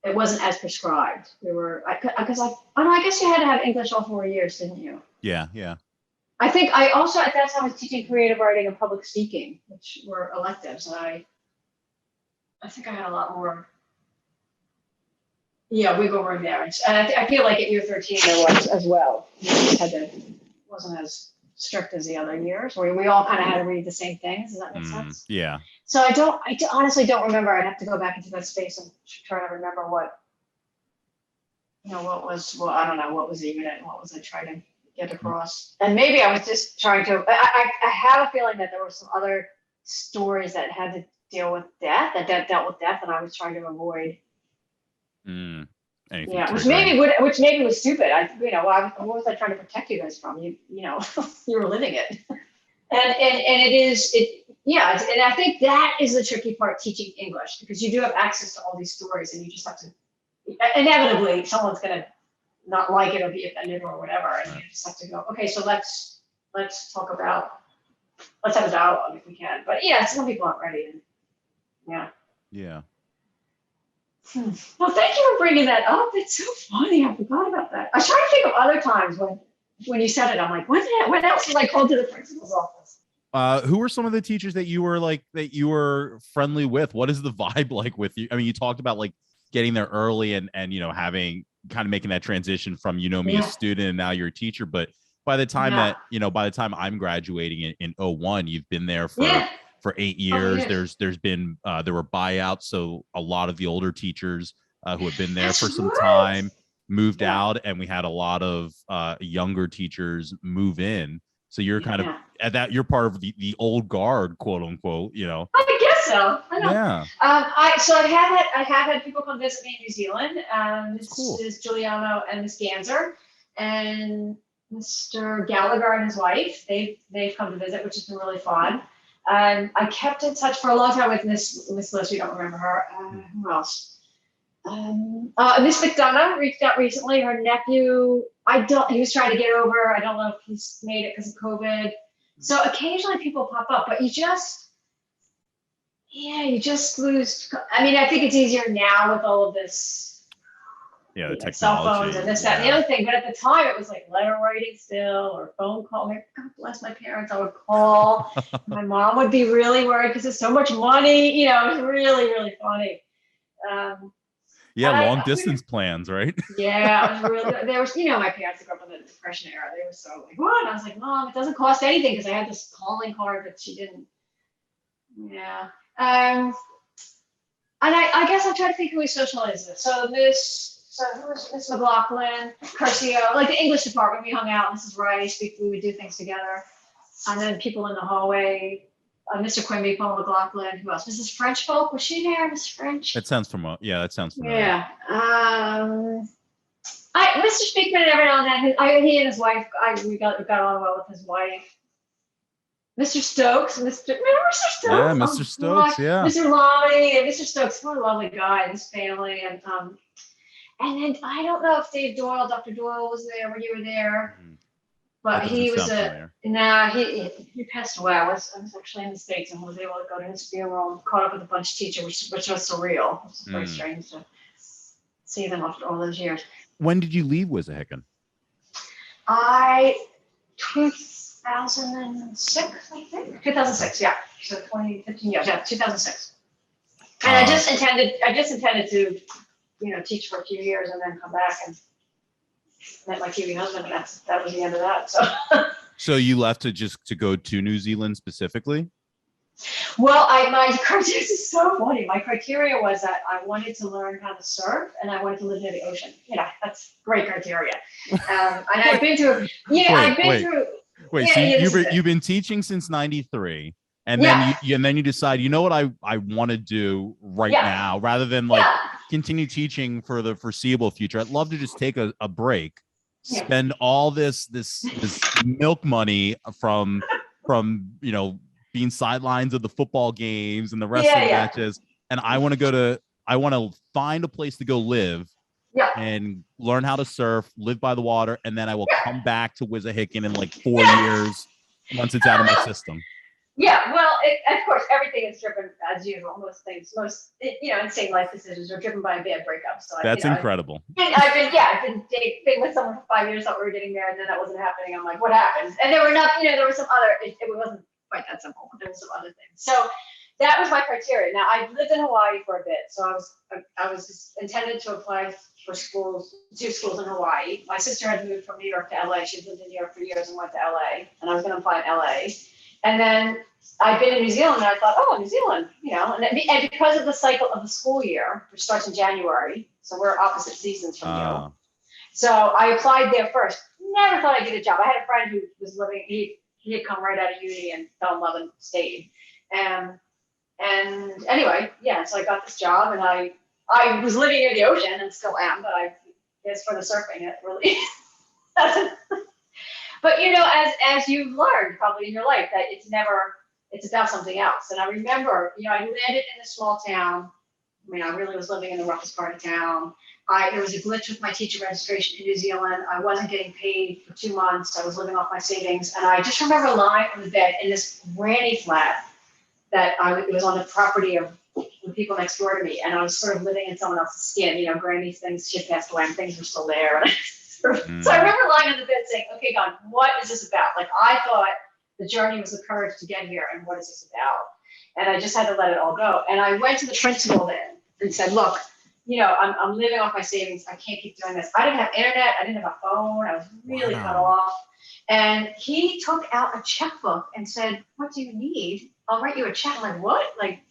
It wasn't as prescribed. We were I guess you had to have English all 4 years, didn't you? Yeah. I think I also at that time was teaching creative writing and public speaking, which were electives, and I think I had a lot more wiggle room there. And I feel like at year 13 there was as well. You just had to wasn't as strict as the other years, where we all kind of had to read the same things. Does that make sense? Yeah. So I honestly don't remember. I'd have to go back into that space and try to remember what, what was, well, I don't know, what was the unit and what was I trying to get across. And maybe I was just trying to, I have a feeling that there were some other stories that had to deal with death, that dealt with death, and I was trying to avoid. Anything Yeah, triggering. which maybe was stupid. What was I trying to protect you guys from? You were living it. And and I think that is the tricky part teaching English, because you do have access to all these stories, and you just have to, inevitably someone's gonna not like it or be offended or whatever, and you just have to go, okay, so let's have a dialogue if we can. But yeah, some people aren't ready. And Yeah. Well, thank you for bringing that up. It's so funny. I forgot about that. I was trying to think of other times when you said it. I'm like, when else was I called to the principal's office? Who were some of the teachers that you were friendly with? What is the vibe like with you? I mean, you talked about like getting there early and having kind of making that transition from me a student and now you're a teacher. But by the time by the time I'm graduating in 01, you've been there for 8 years. There's been there were buyouts, so a lot of the older teachers who have been there for some time moved out, and we had a lot of younger teachers move in. So you're kind of at that. You're part of the old guard, quote unquote. I guess so. I know. Yeah. I have had people come visit me in New Zealand. Cool. Ms. Giuliano and Ms. Ganser and Mr. Gallagher and his wife. They've come to visit, which has been really fun. I kept in touch for a long time with Miss Liz. We don't remember her. Who else? Miss McDonough reached out recently. Her nephew, he was trying to get over. I don't know if he's made it because of COVID. So occasionally people pop up, but you just lose. I mean, I think it's easier now with all of this. Yeah, the technology. Cell phones and this, that, and the other thing. But at the time, it was like letter writing still, or phone call. God bless my parents. I would call. My mom would be really worried because it's so much money. It was really, really funny. Long distance plans, right? Yeah, it was really. There was, my parents grew up in the Depression era. They were so like, what? And I was like, Mom, it doesn't cost anything, because I had this calling card, but she didn't. Yeah. And I guess I try to think who we socialized with. So who was Miss McLaughlin, Curcio, like the English department, we hung out, Mrs. Rice, we would do things together. And then people in the hallway, Mr. Quimby, Paul McLaughlin, who else? Mrs. French folk, was she there, Miss French? That sounds familiar. Yeah, that sounds familiar. Yeah. Mr. Speakman, every now and then, he and his wife, we got on well with his wife. Mr. Stokes, remember Mr. Stokes? Yeah, Mr. Stokes, yeah. Mr. Lamy, and Mr. Stokes, what a lovely guy, his family, and then I don't know if Dr. Doyle was there when you were there, but he was he passed away. I was actually in the States and was able to go to his funeral and caught up with a bunch of teachers, which was surreal. It was very strange to see them after all those years. When did you leave Wissahickon? 2006, I think. 2006, yeah. So 15 years, yeah, 2006. And I just intended to, teach for a few years and then come back, and met my Kiwi husband, and that was the end of that. So. So you left to go to New Zealand specifically? Well, my criteria is so funny. My criteria was that I wanted to learn how to surf and I wanted to live near the ocean. That's great criteria. And I've been through. Wait, so you've been teaching since '93, and then you decide, you know what I want to do now, rather than continue teaching for the foreseeable future. I'd love to just take a break, spend all this milk money from being sidelines of the football games and the rest of the matches, and I want to find a place to go live. And learn how to surf, live by the water, and then I will come back to Wissahickon in like 4 years once it's out of my system. Yeah, well, of course, everything is driven, as usual. Most insane life decisions are driven by a bad breakup. So that's incredible. I've been with someone for 5 years, thought we were getting married, and then that wasn't happening. I'm like, what happened? And there were some other. It wasn't quite that simple. There were some other things. So that was my criteria. Now, I lived in Hawaii for a bit, so I was intended to apply for schools, 2 schools in Hawaii. My sister had moved from New York to LA. She'd lived in New York for years and went to LA, and I was going to apply in LA. And then I'd been in New Zealand, and I thought, oh, New Zealand, and because of the cycle of the school year, which starts in January, so we're opposite seasons from you. So I applied there first. Never thought I'd get a job. I had a friend who was living, he had come right out of uni and fell in love and stayed. And anyway, yeah, so I got this job, and I was living near the ocean and still am, but I guess for the surfing, it really doesn't. But as you've learned probably in your life, that it's about something else. And I remember, I landed in a small town. I mean, I really was living in the roughest part of town. There was a glitch with my teacher registration in New Zealand. I wasn't getting paid for 2 months. I was living off my savings. And I just remember lying on the bed in this granny flat that it was on the property of the people next door to me. And I was sort of living in someone else's skin. Granny's things, she passed away and things were still there. So I remember lying on the bed saying, okay, God, what is this about? Like, I thought the journey was the courage to get here. And what is this about? And I just had to let it all go. And I went to the principal then and said, look, I'm living off my savings. I can't keep doing this. I didn't have internet. I didn't have a phone. I was really cut off. And he took out a checkbook and said, what do you need? I'll write you a check. I'm like, what? Like,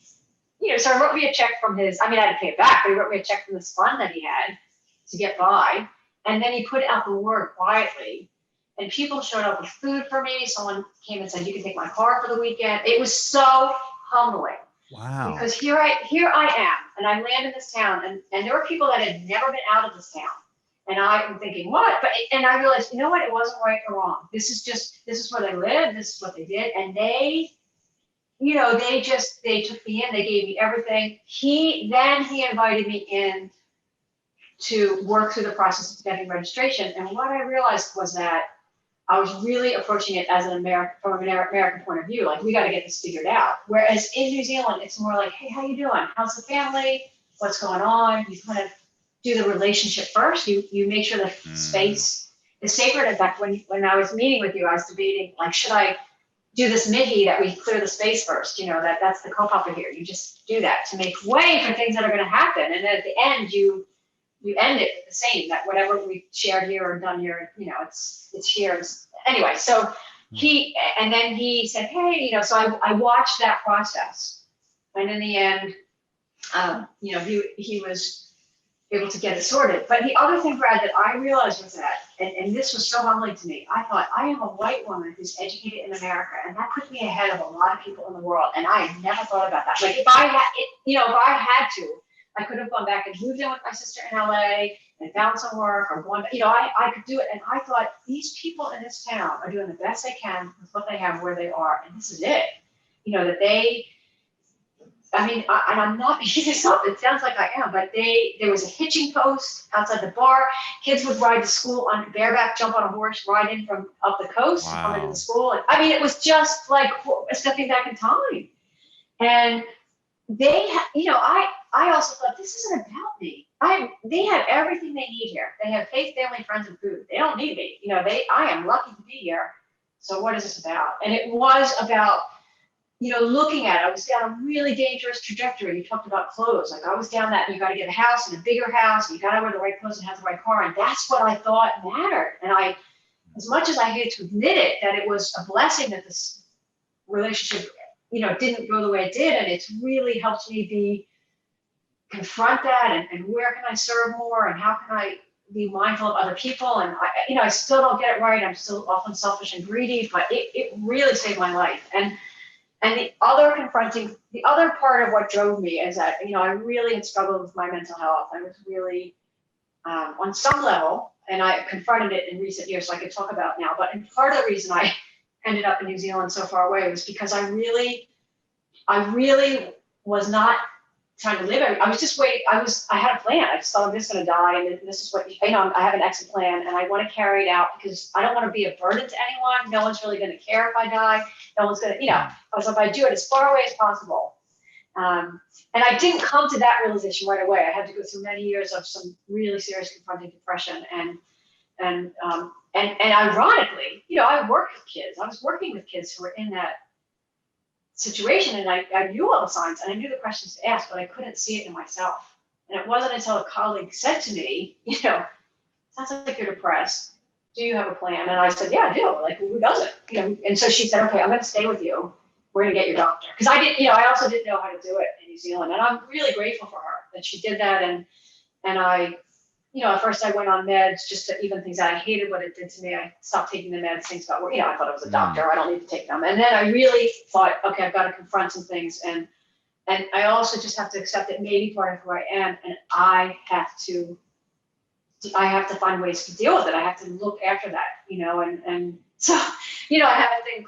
so he wrote me a check from I had to pay it back, but he wrote me a check from this fund that he had to get by. And then he put out the word quietly. And people showed up with food for me. Someone came and said, you can take my car for the weekend. It was so humbling. Wow. Because here I am, and I land in this town, and there were people that had never been out of this town. And I'm thinking, what? And I realized, you know what? It wasn't right or wrong. This is where they live. This is what they did. And they took me in. They gave me everything. He invited me in to work through the process of getting registration. And what I realized was that I was really approaching it as from an American point of view. Like, we got to get this figured out. Whereas in New Zealand, it's more like, hey, how you doing? How's the family? What's going on? You kind of do the relationship first. You make sure the space is sacred. In fact, when I was meeting with you, I was debating, like, should I do this mihi that we clear the space first? That's the kaupapa here. You just do that to make way for things that are going to happen. And then at the end, you end it with the same, that whatever we've shared here or done here, it's here. Anyway, so he said, hey, so I watched that process. And in the end, he was able to get it sorted. But the other thing, Brad, that I realized was that, and this was so humbling to me, I thought, I am a white woman who's educated in America, and that puts me ahead of a lot of people in the world. And I had never thought about that. Like, if I had to, I could have gone back and moved in with my sister in LA and found some work or gone, I could do it. And I thought, these people in this town are doing the best they can with what they have where they are. And this is it. That and I'm not making this up. It sounds like I am, but there was a hitching post outside the bar. Kids would ride to school on bareback, jump on a horse, ride in from up the coast, come into the school. And, it was just like stepping back in time. And I also thought, this isn't about me. They have everything they need here. They have faith, family, friends, and food. They don't need me. I am lucky to be here. So what is this about? And it was about, looking at it. I was down a really dangerous trajectory. You talked about clothes. Like, I was down that, you got to get a house and a bigger house, and you got to wear the right clothes and have the right car. And that's what I thought mattered. And as much as I hated to admit it, that it was a blessing that this relationship didn't go the way it did. And it's really helped me confront that and where can I serve more and how can I be mindful of other people. And I still don't get it right. I'm still often selfish and greedy, but it really saved my life. And the other part of what drove me is that, I really had struggled with my mental health. I was really, on some level, and I confronted it in recent years, so I could talk about now, but part of the reason I ended up in New Zealand so far away was because I really was not trying to live. I was just waiting. I had a plan. I just thought, I'm just going to die. And this is what, I have an exit plan and I want to carry it out because I don't want to be a burden to anyone. No one's really going to care if I die. No one's going to, I was like, I do it as far away as possible. And I didn't come to that realization right away. I had to go through many years of some really serious confronting depression and ironically, I worked with kids. I was working with kids who were in that situation, and I knew all the signs and I knew the questions to ask, but I couldn't see it in myself. And it wasn't until a colleague said to me, sounds like you're depressed. Do you have a plan? And I said, yeah, I do. Like, who doesn't? And so she said, okay, I'm going to stay with you. We're going to get your doctor. Because I also didn't know how to do it in New Zealand. And I'm really grateful for her that she did that. And I, at first I went on meds just to even things out. I hated what it did to me. I stopped taking the meds, things about, I thought I was a doctor. I don't need to take them. And then I really thought, okay, I've got to confront some things. And I also just have to accept that maybe part of who I am, and I have to find ways to deal with it. I have to look after that, and so, I have a thing.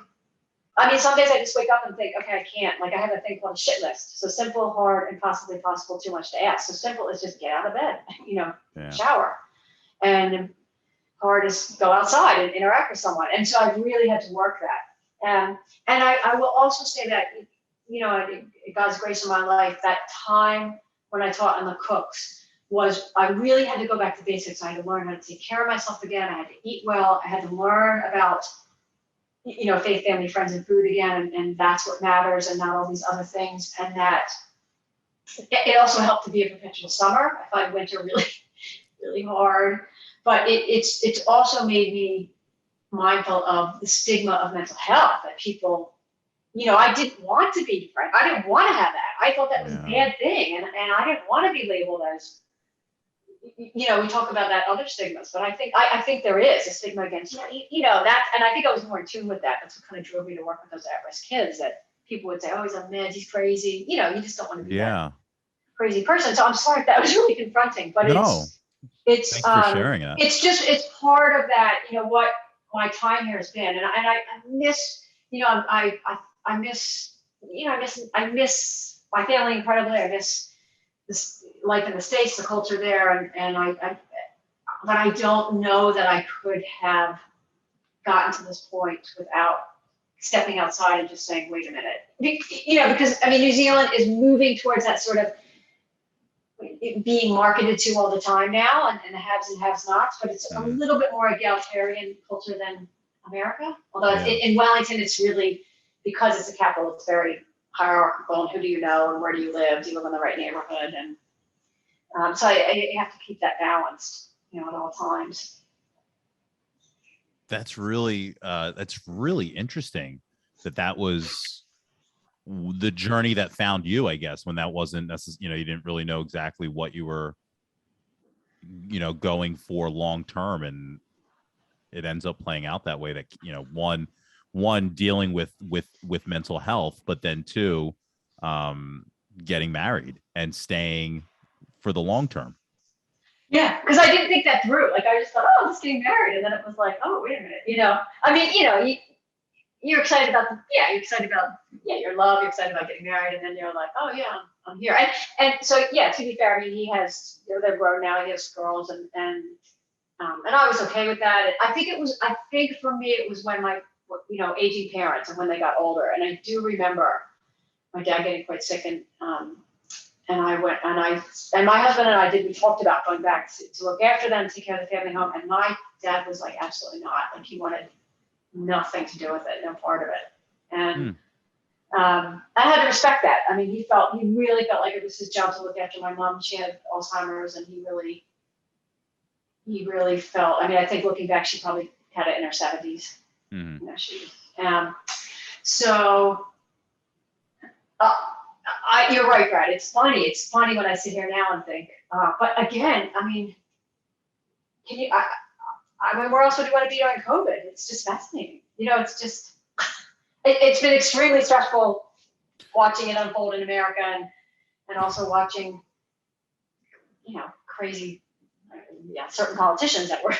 I mean, some days I just wake up and think, okay, I can't. Like, I have a thing called a shit list. So simple, hard, and possibly possible, too much to ask. So simple is just get out of bed, shower. And hard is go outside and interact with someone. And so I really had to work that. And I will also say that, God's grace in my life, that time when I taught on the cooks was, I really had to go back to basics. I had to learn how to take care of myself again. I had to eat well. I had to learn about, faith, family, friends, and food again. And that's what matters, and not all these other things. And that it also helped to be a perpetual summer. I find winter really, really hard, but it's also made me mindful of the stigma of mental health that people, I didn't want to be depressed. I didn't want to have that. I thought that was a bad thing. And I didn't want to be labeled as, we talk about that other stigmas, but I think there is a stigma against, that. And I think I was more in tune with that. That's what kind of drove me to work with those at-risk kids, that people would say, oh, he's on meds, he's crazy. You just don't want to be that crazy person. So I'm sorry if that was really confronting, but it's thanks for sharing it. It's part of that, what my time here has been. And I miss, I miss my family incredibly. I miss this life in the States, the culture there, but I don't know that I could have gotten to this point without stepping outside and just saying, wait a minute, because New Zealand is moving towards that sort of being marketed to all the time now, and the haves and have-nots, but it's a little bit more egalitarian culture than America. Although in Wellington, it's really, because it's a capital, it's very hierarchical, and who do you know and where do you live? Do you live in the right neighborhood? And so I have to keep that balanced, at all times. That's really interesting that was the journey that found you, I guess, when that wasn't necessarily, you didn't really know exactly what you were, going for long term, and it ends up playing out that way, that, one dealing with mental health, but then two, getting married and staying for the long term. Yeah, because I didn't think that through. Like, I just thought, oh, I'm just getting married, and then it was like, oh, wait a minute, you're excited about your love, you're excited about getting married, and then you're like, oh yeah, I'm here. And so, yeah, to be fair, he has, they're grown now, he has girls, and I was okay with that. I think for me it was when my aging parents, and when they got older, and I do remember my dad getting quite sick, and I went, and my husband and I we talked about going back to look after them, take care of the family home, and my dad was like, absolutely not. Like, he wanted nothing to do with it, no part of it. And I had to respect that. He really felt like it was his job to look after my mom. She had Alzheimer's, and he really felt, I think looking back, she probably had it in her 70s. So you're right, Brad. It's funny. It's funny when I sit here now and think, but again, can you, where else would you want to be during COVID? It's just fascinating. It's just, it's been extremely stressful watching it unfold in America, and also watching, crazy, certain politicians that were,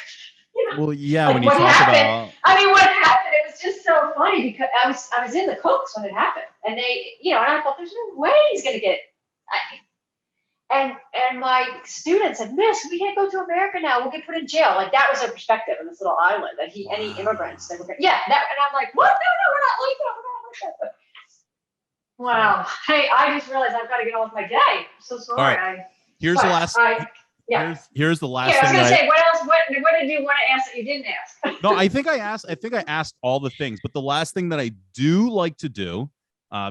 Well, yeah, like when you talk about, what happened, it was just so funny, because I was in the Cooks when it happened, and they, and I thought, there's no way he's going to get, and my students said, Miss, we can't go to America now. We'll get put in jail. Like, that was their perspective in this little island, that any immigrants, they were, and I'm like, what? No, we're not like that. We're not like that. But, wow. Hey, I just realized I've got to get on with my day. I'm so sorry. All right. Here's the last thing. I was gonna say, what else? What did you want to ask that you didn't ask? No, I think I asked all the things, but the last thing that I do like to do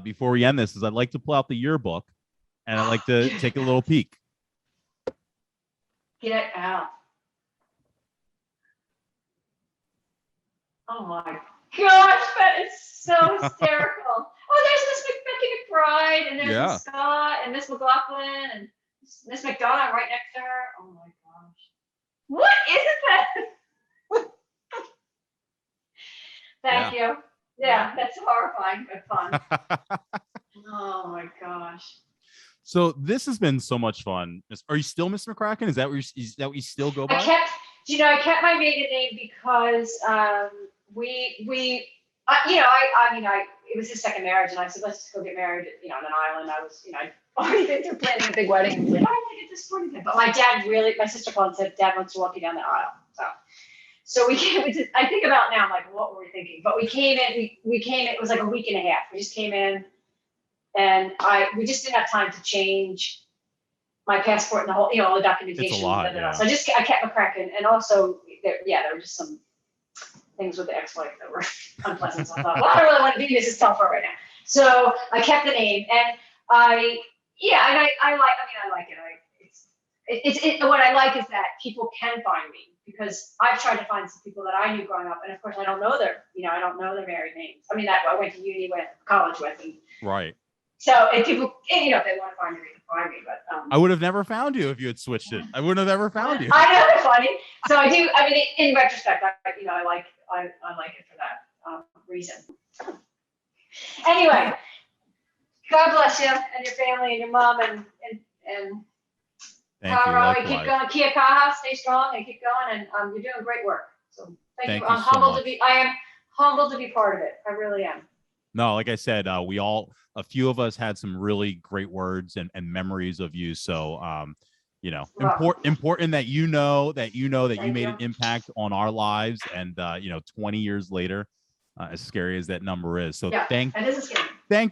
before we end this is I'd like to pull out the yearbook and I'd like to take a little peek. Get out. Oh my gosh, that is so hysterical. Oh, there's Miss McCracken McBride, and there's Miss Scott, and Miss McLaughlin, and Miss McDonough right next to her. Oh my gosh. What is that? Thank you. Yeah, that's horrifying but fun. Oh my gosh. So this has been so much fun. Are you still Miss McCracken? Is that what you still go by? I kept my maiden name because it was his second marriage, and I said, let's just go get married, on an island. I was, I'd already been through planning a big wedding. I was like, I want to get this sporting thing. But my sister called and said, Dad wants to walk you down the aisle. So I think about now, I'm like, what were we thinking? But we came in, it was like a week and a half. We just came in, and we just didn't have time to change my passport and the whole, all the documentation. It's a lot, yeah. So I kept McCracken, and also, there were just some things with the ex-wife that were unpleasant. So I thought, well, I don't really want to be Mrs. Telfer right now. So I kept the name, and I like it. What I like is that people can find me, because I've tried to find some people that I knew growing up, and of course I don't know their married names. I mean, that I went to uni with, college with, and right. So if people, if they want to find me, they can find me. But I would have never found you if you had switched it. I wouldn't have ever found you. I know, it's funny. So I do. I mean, in retrospect, I like it for that reason. Anyway, God bless you and your family and your mom and Thank you. keep going. Kia kaha, stay strong and keep going. And you're doing great work. So thank you. I'm humbled I am humbled to be part of it. I really am. No, like I said, a few of us had some really great words and memories of you. So, important that you know that you made an impact on our lives. And, 20 years later, as scary as that number is. So thank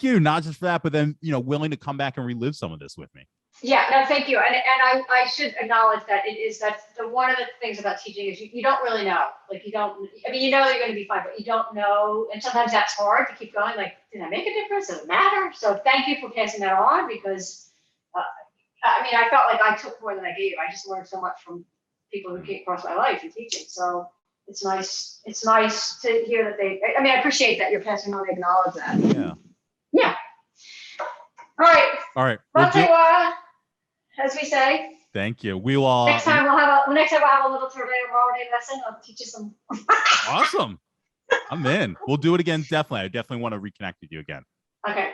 you, not just for that, but then, willing to come back and relive some of this with me. Yeah, no, thank you. And I should acknowledge that that's one of the things about teaching is you don't really know. Like, you don't, you're going to be fine, but you don't know. And sometimes that's hard to keep going. Like, did I make a difference? Does it matter? So thank you for passing that on, because, I felt like I took more than I gave. I just learned so much from people who came across my life in teaching. So it's nice. It's nice to hear that I appreciate that you're passing on, acknowledge that. Yeah. Yeah. All right. As we say. Thank you. We will. Next time we'll have a little Tornado lesson. I'll teach you some. Awesome. I'm in. We'll do it again. Definitely. I definitely want to reconnect with you again. Okay.